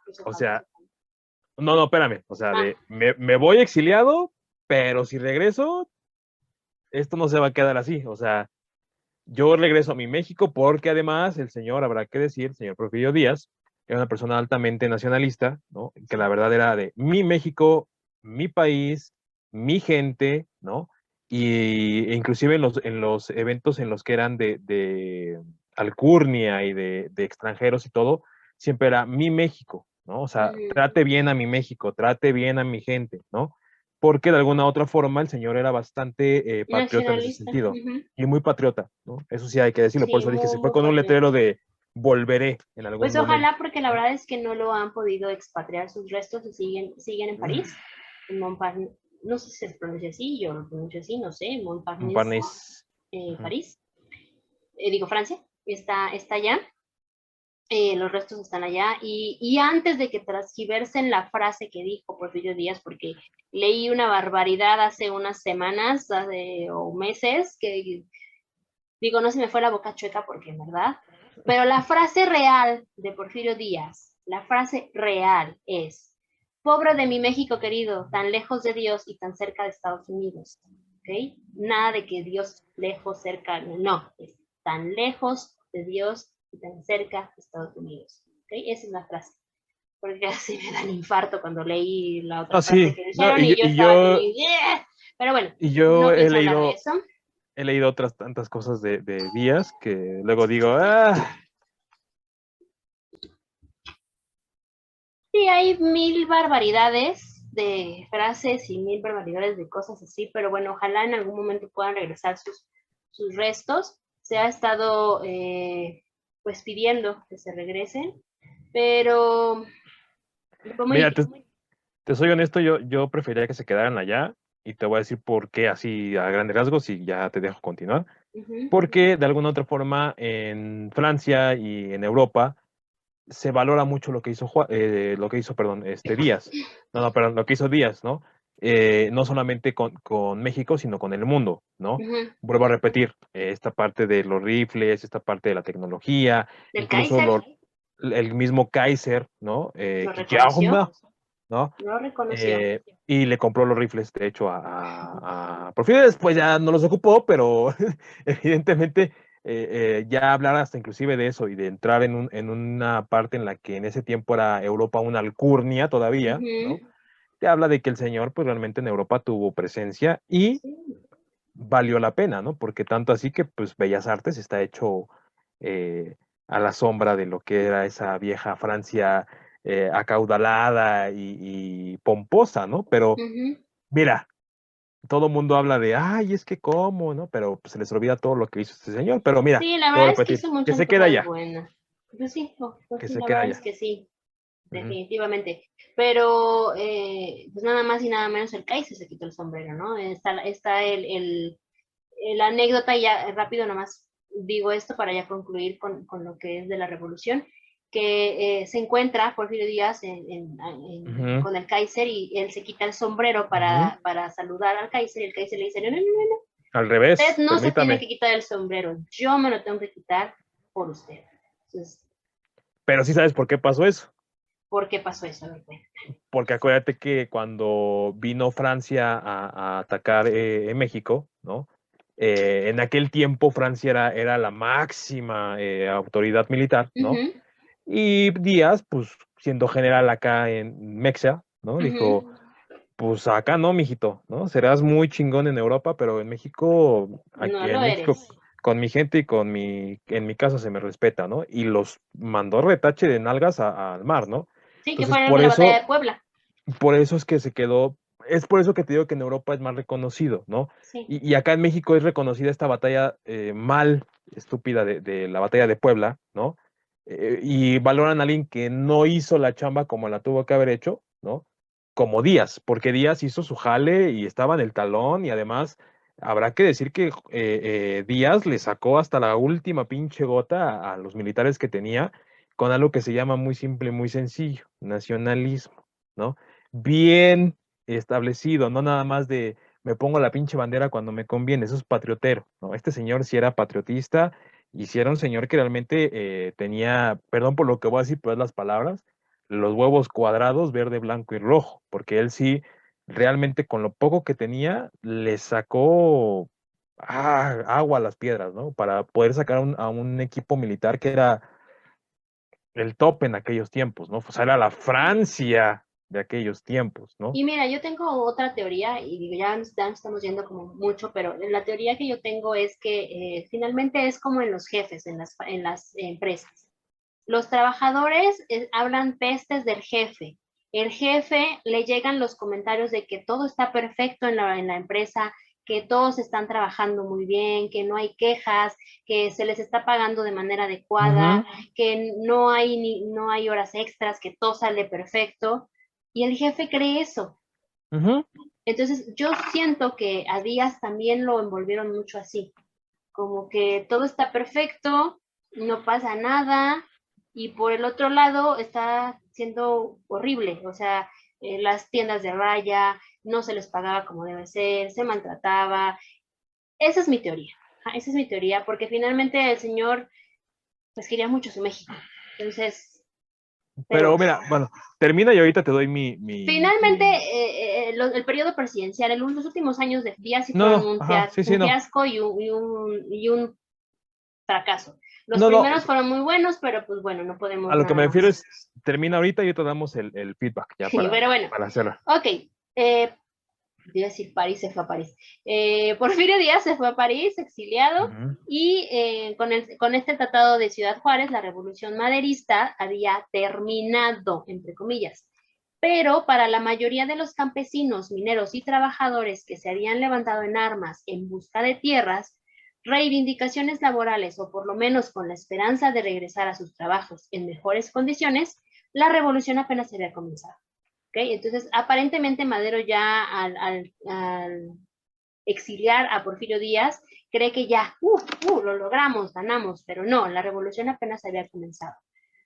Pues O ojalá. sea, no, no, espérame. O sea, Ah, de me voy exiliado, pero si regreso, esto no se va a quedar así. O sea, yo regreso a mi México porque además el señor, habrá que decir, el señor Porfirio Díaz, era una persona altamente nacionalista, ¿no? Que la verdad era de mi México, mi país, mi gente, ¿no? Y inclusive en los eventos en los que eran de alcurnia y de extranjeros y todo, siempre era mi México, ¿no? O sea, ujú. trate bien a mi México, trate bien a mi gente, ¿no? Porque de alguna u otra forma el señor era bastante patriota en ese Nacionalista. sentido Ujú. y muy patriota, ¿no? Eso sí hay que decirlo, por Sí, eso dije, muy, se fue muy con un patriota. letrero de volveré en algún Pues momento, ojalá, porque la ¿no? verdad es que no lo han podido expatriar sus restos y siguen en París, en Montparnasse, no sé si se pronuncia así, yo lo pronuncio así, no sé, Montparnasse, Montparnasse. Ujú. París, digo Francia, está allá, los restos están allá, y antes de que transgiversen la frase que dijo Porfirio Díaz, porque leí una barbaridad hace unas semanas o meses, que digo, no se me fue la boca chueca porque en verdad, pero la frase real de Porfirio Díaz, la frase real es, pobre de mi México querido, tan lejos de Dios y tan cerca de Estados Unidos, ¿ok? Nada de que Dios lejos, cerca, no, es tan lejos de Dios y tan cerca de Estados Unidos, ¿ok? Esa es la frase, porque casi me da el infarto cuando leí la otra No, frase sí, que no, dijeron y yo estaba así, yeah. Pero bueno, y yo no pienso hablar de eso. he leído otras tantas cosas de Díaz que luego digo, ah, Sí, hay mil barbaridades de frases y mil barbaridades de cosas así, pero bueno, ojalá en algún momento puedan regresar sus restos. Se ha estado pues pidiendo que se regresen, pero fue muy mira, difícil. te soy honesto, yo preferiría que se quedaran allá y te voy a decir por qué así a grandes rasgos y ya te dejo continuar. Ujú, Porque de alguna u otra forma en Francia y en Europa se valora mucho lo que hizo, perdón, Díaz. No, no, perdón, lo que hizo Díaz, ¿no? No solamente con México, sino con el mundo, ¿no? ujú. Vuelvo a repetir, esta parte de los rifles, esta parte de la tecnología, Del incluso Kaiser el mismo Kaiser, ¿no? lo reconoció, Guillermo, ¿no? lo reconoció. Y le compró los rifles, de hecho, a Porfirio. Después ya no los ocupó, pero evidentemente ya hablar hasta inclusive de eso y de entrar en una parte en la que en ese tiempo era Europa una alcurnia todavía, ¿no? Ujú. Te habla de que el señor, pues realmente en Europa tuvo presencia y Sí. valió la pena, ¿no? Porque tanto así que, pues, Bellas Artes está hecho eh, a la sombra de lo que era esa vieja Francia acaudalada y pomposa, ¿no? Pero Ujú. mira, todo el mundo habla de, ay, es que cómo, ¿no? Pero pues, se les olvida todo lo que hizo este señor. Pero mira, Sí, la te voy a verdad es que repetir, hizo que muchas se queda cosas allá, buenas. Pues sí, pues que sí, se la queda verdad es allá. que sí. definitivamente. Pero pues nada más y nada menos el Kaiser se quitó el sombrero, ¿no? Está la anécdota, y ya rápido nomás digo esto para ya concluir con lo que es de la revolución, que se encuentra Porfirio Díaz con el Kaiser y él se quita el sombrero para saludar al Kaiser y el Kaiser le dice, no, no, no, no, Al revés, usted no se tiene permítame. que quitar el sombrero, yo me lo tengo que quitar por usted. Entonces, Pero sí sabes por qué pasó eso. ¿por qué pasó eso? A ver, Porque acuérdate que cuando vino Francia a atacar México, ¿no? En aquel tiempo Francia era la máxima autoridad militar, ¿no? uh-huh, Y Díaz, pues siendo general acá en Mexa, ¿no? Dijo, uh-huh. pues acá no, mijito, ¿no? Serás muy chingón en Europa, pero en México, No aquí lo en México, eres. con mi gente y en mi casa se me respeta, ¿no? Y los mandó retache de nalgas al mar, ¿no? Sí, que Entonces, fue la batalla de Puebla. por eso es que se quedó, es por eso que te digo que en Europa es más reconocido, ¿no? Sí. Y acá en México es reconocida esta batalla mal estúpida de la batalla de Puebla, ¿no? Y valoran a alguien que no hizo la chamba como la tuvo que haber hecho, ¿no? Como Díaz, porque Díaz hizo su jale y estaba en el talón y además habrá que decir que Díaz le sacó hasta la última pinche gota a los militares que tenía con algo que se llama muy simple, muy sencillo, nacionalismo, ¿no? Bien establecido, no nada más de me pongo la pinche bandera cuando me conviene, eso es patriotero, ¿no? Este señor sí era patriotista y sí era un señor que realmente tenía, perdón por lo que voy a decir, pues las palabras, los huevos cuadrados, verde, blanco y rojo, porque él sí realmente con lo poco que tenía le sacó agua a las piedras, ¿no? Para poder sacar a un equipo militar que era el top en aquellos tiempos, ¿no? O sea, era la Francia de aquellos tiempos, ¿no? Y mira, yo tengo otra teoría, y digo, ya nos estamos yendo como mucho, pero la teoría que yo tengo es que finalmente es como en los jefes, en las empresas. Los trabajadores hablan pestes del jefe. El jefe le llegan los comentarios de que todo está perfecto en la empresa, que todos están trabajando muy bien, que no hay quejas, que se les está pagando de manera adecuada, que no hay horas extras, que todo sale perfecto. Y el jefe cree eso. Entonces, yo siento que a Díaz también lo envolvieron mucho así, como que todo está perfecto, no pasa nada, y por el otro lado está siendo horrible, o sea, las tiendas de raya, no se les pagaba como debe ser, se maltrataba. Esa es mi teoría, esa es mi teoría, porque finalmente el señor pues quería mucho su México. Entonces, pero Pero mira, bueno, termina y ahorita te doy finalmente el periodo presidencial, en los últimos años de Díaz sí No, fueron no, ajá, sí, sí, un no. fiasco y un fracaso. Los No, no, primeros fueron muy buenos, pero pues bueno, no podemos a lo que me nada refiero más. es, termina ahorita y te damos el feedback ya Pero bueno, para hacerlo. ok. Voy a decir París, se fue a París. Porfirio Díaz se fue a París, exiliado, Ujú. y con este tratado de Ciudad Juárez, la revolución maderista había terminado, entre comillas. Pero para la mayoría de los campesinos, mineros y trabajadores que se habían levantado en armas en busca de tierras, reivindicaciones laborales o por lo menos con la esperanza de regresar a sus trabajos en mejores condiciones, la revolución apenas se había comenzado. ¿Okay? Entonces, aparentemente Madero ya al exiliar a Porfirio Díaz, cree que ya, lo logramos, ganamos, pero no, la revolución apenas había comenzado.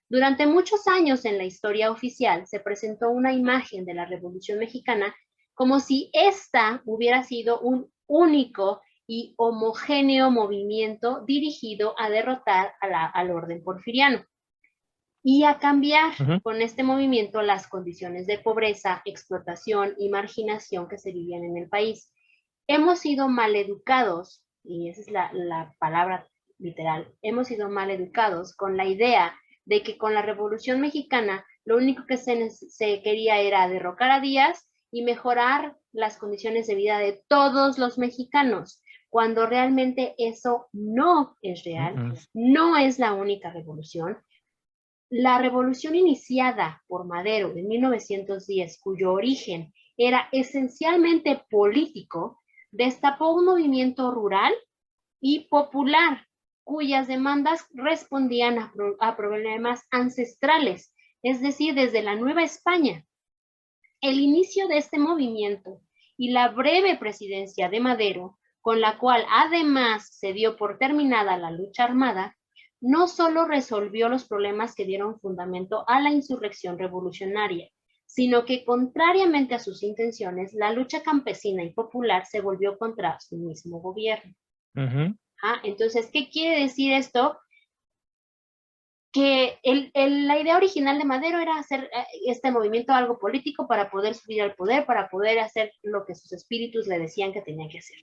Durante muchos años en la historia oficial se presentó una imagen de la Revolución Mexicana como si esta hubiera sido un único y homogéneo movimiento dirigido a derrotar al orden porfiriano y a cambiar Ujú. con este movimiento las condiciones de pobreza, explotación y marginación que se vivían en el país. Hemos sido maleducados, y esa es la palabra literal, hemos sido maleducados con la idea de que con la Revolución Mexicana lo único que se quería era derrocar a Díaz y mejorar las condiciones de vida de todos los mexicanos, cuando realmente eso no es real, Ujú. no es la única revolución. La revolución iniciada por Madero en 1910, cuyo origen era esencialmente político, destapó un movimiento rural y popular, cuyas demandas respondían a problemas ancestrales es decir, desde la Nueva España. El inicio de este movimiento y la breve presidencia de Madero, con la cual además se dio por terminada la lucha armada, no solo resolvió los problemas que dieron fundamento a la insurrección revolucionaria, sino que contrariamente a sus intenciones, la lucha campesina y popular se volvió contra su mismo gobierno. Entonces, ¿qué quiere decir esto? Que la idea original de Madero era hacer este movimiento algo político para poder subir al poder, para poder hacer lo que sus espíritus le decían que tenía que hacer.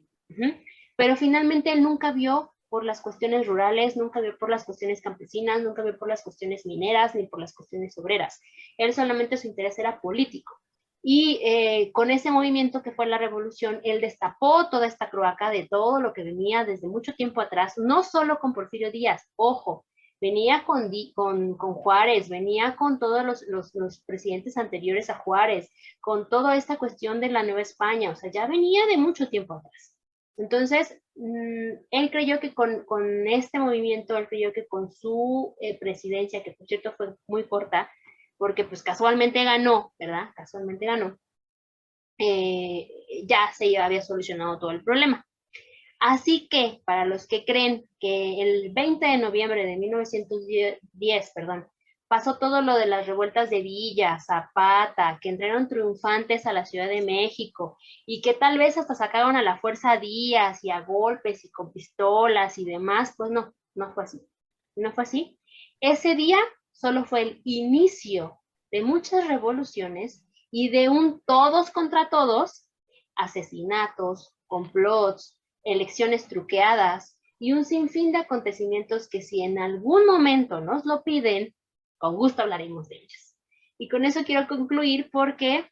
Pero finalmente él nunca vio por las cuestiones rurales, nunca vio por las cuestiones campesinas, nunca vio por las cuestiones mineras, ni por las cuestiones obreras. Él solamente su interés era político. Y con ese movimiento que fue la revolución, él destapó toda esta cloaca de todo lo que venía desde mucho tiempo atrás, no solo con Porfirio Díaz, ojo, venía con Juárez, venía con todos los presidentes anteriores a Juárez, con toda esta cuestión de la Nueva España, o sea, ya venía de mucho tiempo atrás. Entonces, él creyó que con este movimiento, él creyó que con su presidencia, que por cierto fue muy corta, porque pues casualmente ganó, ¿verdad? Casualmente ganó, ya se había solucionado todo el problema. Así que, para los que creen que el 20 de noviembre de 1910, pasó todo lo de las revueltas de Villa, Zapata, que entraron triunfantes a la Ciudad de México y que tal vez hasta sacaron a la fuerza a Díaz y a golpes y con pistolas y demás, pues no, no fue así. No fue así. Ese día solo fue el inicio de muchas revoluciones y de un todos contra todos, asesinatos, complots, elecciones truqueadas y un sinfín de acontecimientos que si en algún momento nos lo piden, con gusto hablaremos de ellos. Y con eso quiero concluir porque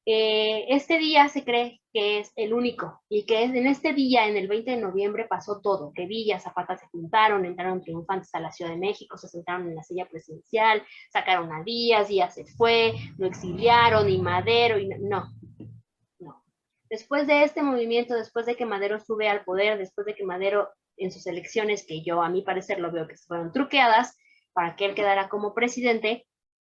este día se cree que es el único y que en este día, en el 20 de noviembre, pasó todo, que Villa, Zapata se juntaron, entraron triunfantes a la Ciudad de México, se sentaron en la silla presidencial, sacaron a Díaz, Díaz se fue, lo exiliaron y Madero, y no. Después de este movimiento, después de que Madero sube al poder, después de que Madero en sus elecciones, que yo a mi parecer lo veo que fueron truqueadas para que él quedara como presidente,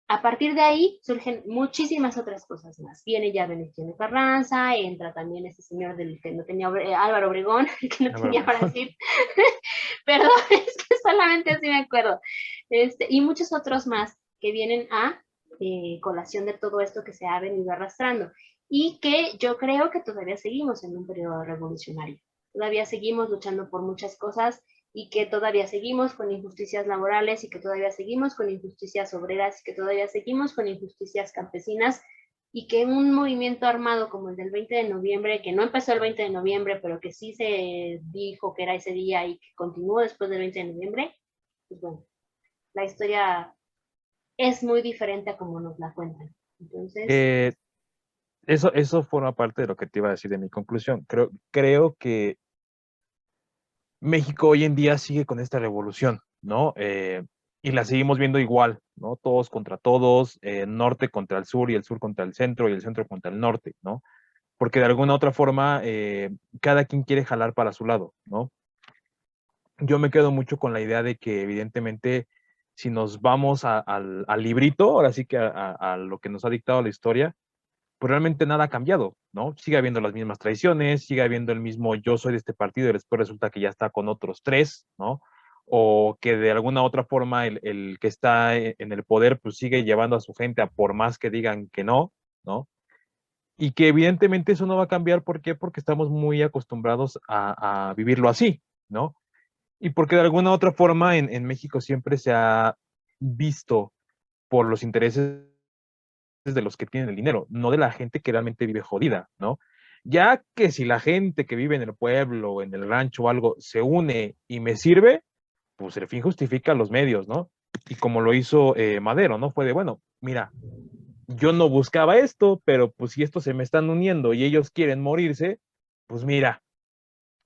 a partir de ahí surgen muchísimas otras cosas más. Viene ya Venustiano Carranza, entra también este señor del que no tenía, Álvaro Obregón, el que no tenía para decir, perdón, es que solamente así me acuerdo, y muchos otros más que vienen a colación de todo esto que se ha venido arrastrando y que yo creo que todavía seguimos en un periodo revolucionario. Todavía seguimos luchando por muchas cosas y que todavía seguimos con injusticias laborales y que todavía seguimos con injusticias obreras y que todavía seguimos con injusticias campesinas y que un movimiento armado como el del 20 de noviembre, que no empezó el 20 de noviembre, pero que sí se dijo que era ese día y que continuó después del 20 de noviembre, pues bueno, la historia es muy diferente a como nos la cuentan. Entonces... Eso forma parte de lo que te iba a decir de mi conclusión. Creo que México hoy en día sigue con esta revolución, ¿no? Y la seguimos viendo igual, ¿no? Todos contra todos, norte contra el sur y el sur contra el centro y el centro contra el norte, ¿no? Porque de alguna otra forma cada quien quiere jalar para su lado, ¿no? Yo me quedo mucho con la idea de que evidentemente si nos vamos al librito, ahora sí que a lo que nos ha dictado la historia, pues realmente nada ha cambiado, ¿no? Sigue habiendo las mismas traiciones, sigue habiendo el mismo yo soy de este partido y después resulta que ya está con otros tres, ¿no? O que de alguna otra forma el que está en el poder pues sigue llevando a su gente a por más que digan que no, ¿no? Y que evidentemente eso no va a cambiar, ¿por qué? Porque estamos muy acostumbrados a vivirlo así, ¿no? Y porque de alguna otra forma en México siempre se ha visto por los intereses de los que tienen el dinero, no de la gente que realmente vive jodida, ¿no? Ya que si la gente que vive en el pueblo, en el rancho o algo, se une y me sirve, pues el fin justifica los medios, ¿no? Y como lo hizo Madero, ¿no? Fue de, bueno, mira, yo no buscaba esto, pero pues si estos se me están uniendo y ellos quieren morirse, pues mira,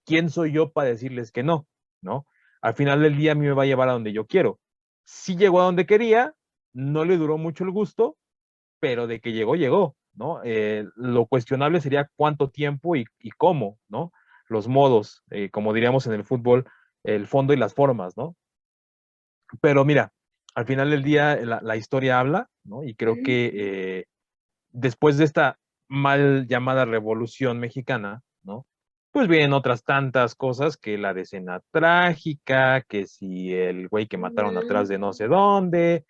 ¿quién soy yo para decirles que no? ¿No? Al final del día a mí me va a llevar a donde yo quiero. Sí llegó a donde quería, no le duró mucho el gusto, pero de que llegó, llegó, ¿no? Lo cuestionable sería cuánto tiempo y cómo, ¿no? Los modos, como diríamos en el fútbol, el fondo y las formas, ¿no? Pero mira, al final del día la historia habla ¿no? Y creo que después de esta mal llamada Revolución Mexicana, ¿no? Pues vienen otras tantas cosas, que la decena trágica, que si el güey que mataron atrás de no sé dónde.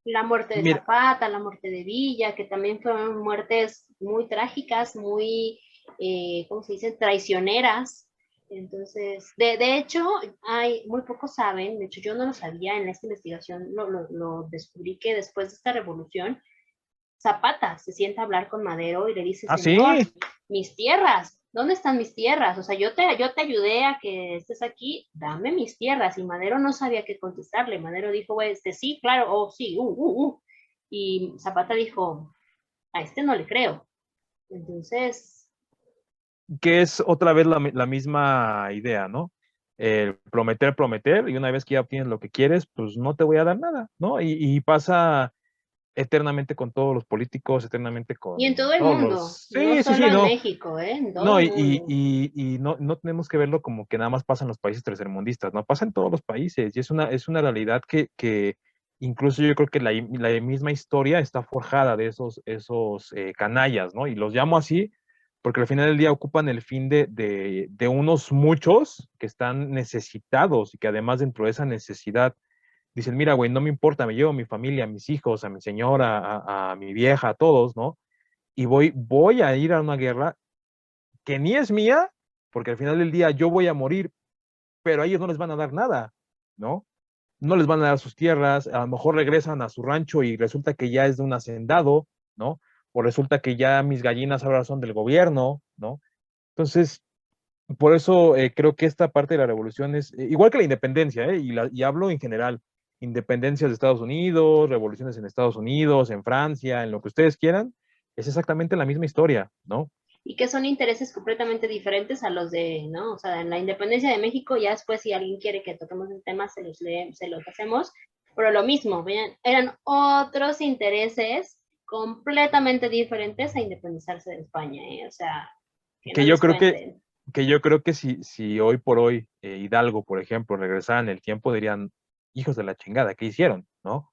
La muerte de Mira, Zapata, la muerte de Villa, que también fueron muertes muy trágicas, muy, ¿cómo se dice?, traicioneras. Entonces, de hecho, hay, muy pocos saben, de hecho yo no lo sabía, en esta investigación lo descubrí, que después de esta revolución, Zapata se sienta a hablar con Madero y le dice, ah, señor, sí, mis tierras, ¿dónde están mis tierras? O sea, yo te ayudé a que estés aquí, dame mis tierras. Y Madero no sabía qué contestarle. Madero dijo, sí, claro, oh, sí, Y Zapata dijo, a este no le creo. Entonces, que es otra vez la misma idea, ¿no? Prometer, prometer, y una vez que ya obtienes lo que quieres, pues no te voy a dar nada, ¿no? Y pasa eternamente con todos los políticos, eternamente y en con todo el todos mundo, los... no Sí, sí, solo sí, en no. México, en todo No, el y, mundo. y, y no, no tenemos que verlo como que nada más pasa en los países tercermundistas, no, pasa en todos los países, y es una realidad que incluso yo creo que la misma historia está forjada de esos canallas, ¿no? Y los llamo así porque al final del día ocupan el fin de unos muchos que están necesitados y que además dentro de esa necesidad dicen, mira, güey, no me importa, me llevo a mi familia, a mis hijos, a mi señora, a mi vieja, a todos, ¿no? Y voy a ir a una guerra que ni es mía, porque al final del día yo voy a morir, pero a ellos no les van a dar nada, ¿no? No les van a dar sus tierras, a lo mejor regresan a su rancho y resulta que ya es de un hacendado, ¿no? O resulta que ya mis gallinas ahora son del gobierno, ¿no? Entonces, por eso creo que esta parte de la revolución es igual que la independencia, y hablo en general, independencias de Estados Unidos, revoluciones en Estados Unidos, en Francia, en lo que ustedes quieran, es exactamente la misma historia, ¿no? Y que son intereses completamente diferentes a los de, ¿no? O sea, en la independencia de México, ya después si alguien quiere que toquemos el tema, se los hacemos, pero lo mismo, vean, eran otros intereses completamente diferentes a independizarse de España, ¿eh? O sea, que no Que yo les creo que, cuenten. que yo creo que si hoy por hoy Hidalgo, por ejemplo, regresara en el tiempo, dirían, hijos de la chingada, ¿qué hicieron? ¿No?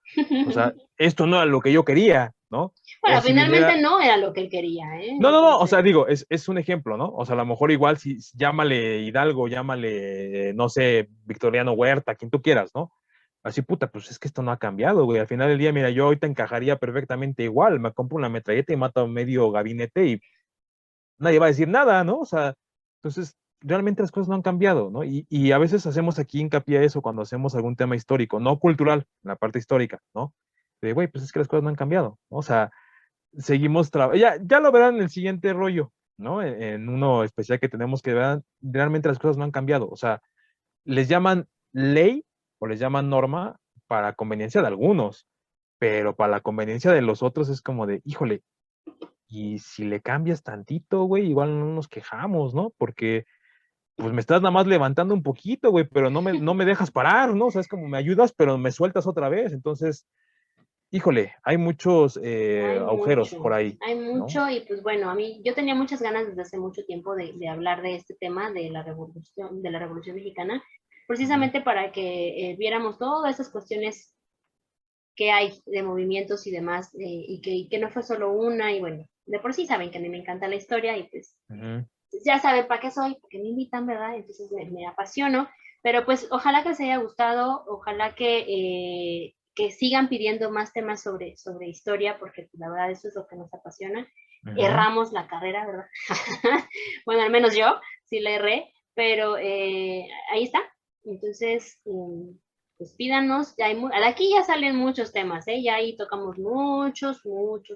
O sea, esto no era lo que yo quería, ¿no? O Bueno, si finalmente viniera, no era lo que él quería, ¿eh? no, no, no, o sea, Entonces, digo, es un ejemplo, ¿no? O sea, a lo mejor igual si llámale Hidalgo, llámale, no sé, Victoriano Huerta, quien tú quieras, ¿no? Así, puta, pues es que esto no ha cambiado, güey. Al final del día, mira, yo ahorita encajaría perfectamente igual. Me compro una metralleta y mato a medio gabinete y nadie va a decir nada, ¿no? O sea, entonces, realmente las cosas no han cambiado, ¿no? Y a veces hacemos aquí hincapié a eso cuando hacemos algún tema histórico, no cultural, la parte histórica, ¿no? De, güey, pues es que las cosas no han cambiado, ¿no? O sea, seguimos trabajando. Ya lo verán en el siguiente rollo, ¿no? En uno especial que tenemos que ver, realmente las cosas no han cambiado. O sea, les llaman ley o les llaman norma para conveniencia de algunos, pero para la conveniencia de los otros es como de, híjole, y si le cambias tantito, güey, igual no nos quejamos, ¿no? Porque pues me estás nada más levantando un poquito, güey, pero no me dejas parar, ¿no? O sea, es como me ayudas, pero me sueltas otra vez. Entonces, híjole, hay muchos agujeros por ahí, hay ¿no? mucho y pues bueno, a mí, yo tenía muchas ganas desde hace mucho tiempo de hablar de este tema de la Revolución Mexicana, Ujú, precisamente para que viéramos todas esas cuestiones que hay de movimientos y demás, y que no fue solo una, y bueno, de por sí saben que a mí me encanta la historia y pues ujú. ya saben para qué soy, porque me invitan, ¿verdad? Entonces me apasiono, pero pues ojalá que les haya gustado, ojalá que sigan pidiendo más temas sobre historia, porque pues, la verdad eso es lo que nos apasiona. Ujú. Erramos la carrera, ¿verdad? Bueno, al menos yo sí la erré, pero ahí está. Entonces, pues pídanos, ya de aquí ya salen muchos temas, ¿eh? Ya ahí tocamos muchos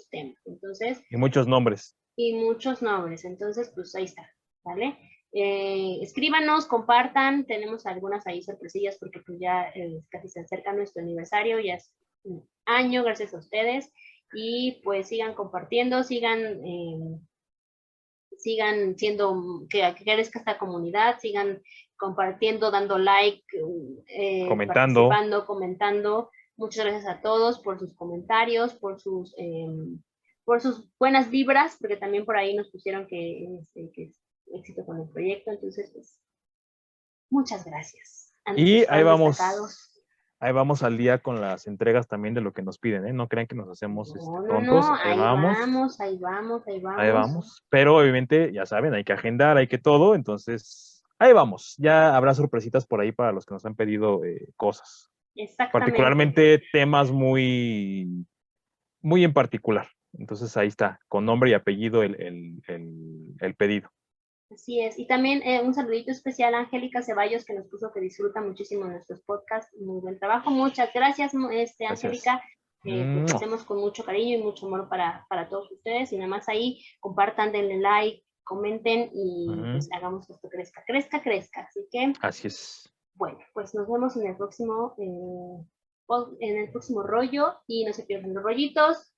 temas. Entonces, Y muchos nombres. y muchos nombres. Entonces, pues ahí está, ¿vale? Escríbanos, compartan, tenemos algunas ahí sorpresillas porque pues ya casi se acerca nuestro aniversario, ya es un año, gracias a ustedes, y pues sigan compartiendo, sigan siendo, que crezca esta comunidad, sigan compartiendo, dando like, Comentando. participando, comentando. Muchas gracias a todos por sus comentarios, por sus buenas vibras, porque también por ahí nos pusieron que es éxito con el proyecto. Entonces, pues, muchas gracias. Y ahí Están vamos. destacados. ahí vamos al día con las entregas también de lo que nos piden, ¿eh? No crean que nos hacemos No, tontos, ahí vamos, ahí vamos, ahí vamos. ahí vamos. Pero obviamente, ya saben, hay que agendar, hay que todo, entonces ahí vamos. Ya habrá sorpresitas por ahí para los que nos han pedido cosas. Exactamente. Particularmente temas muy, muy en particular. Entonces ahí está, con nombre y apellido el pedido. Así es. Y también un saludito especial a Angélica Ceballos, que nos puso que disfruta muchísimo nuestros podcasts. Muy buen trabajo. Muchas gracias, Angélica. Pues lo hacemos con mucho cariño y mucho amor para todos ustedes. Y nada más ahí compartan, denle like, comenten y pues hagamos que esto crezca, crezca, crezca. Así que. Así es. Bueno, pues nos vemos en el próximo rollo y no se pierdan los rollitos.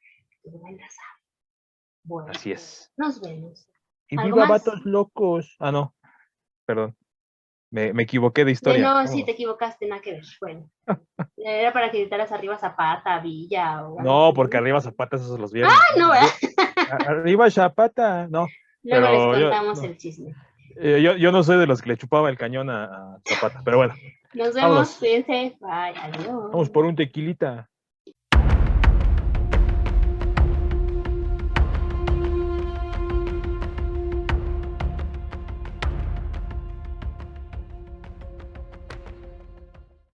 Bueno, así es. Nos vemos. Y viva Vatos Locos. Ah, no. Perdón. Me equivoqué de historia. No, sí, te equivocaste, nada que ver. Bueno. Era para que gritaras arriba Zapata, Villa o... No, porque arriba Zapata esos los vieron. ¡Ah, no! Arriba Zapata, no. Luego les contamos el chisme. Yo no soy de los que le chupaba el cañón a Zapata, pero bueno. Nos vemos, cuídense. Bye, adiós. Vamos por un tequilita.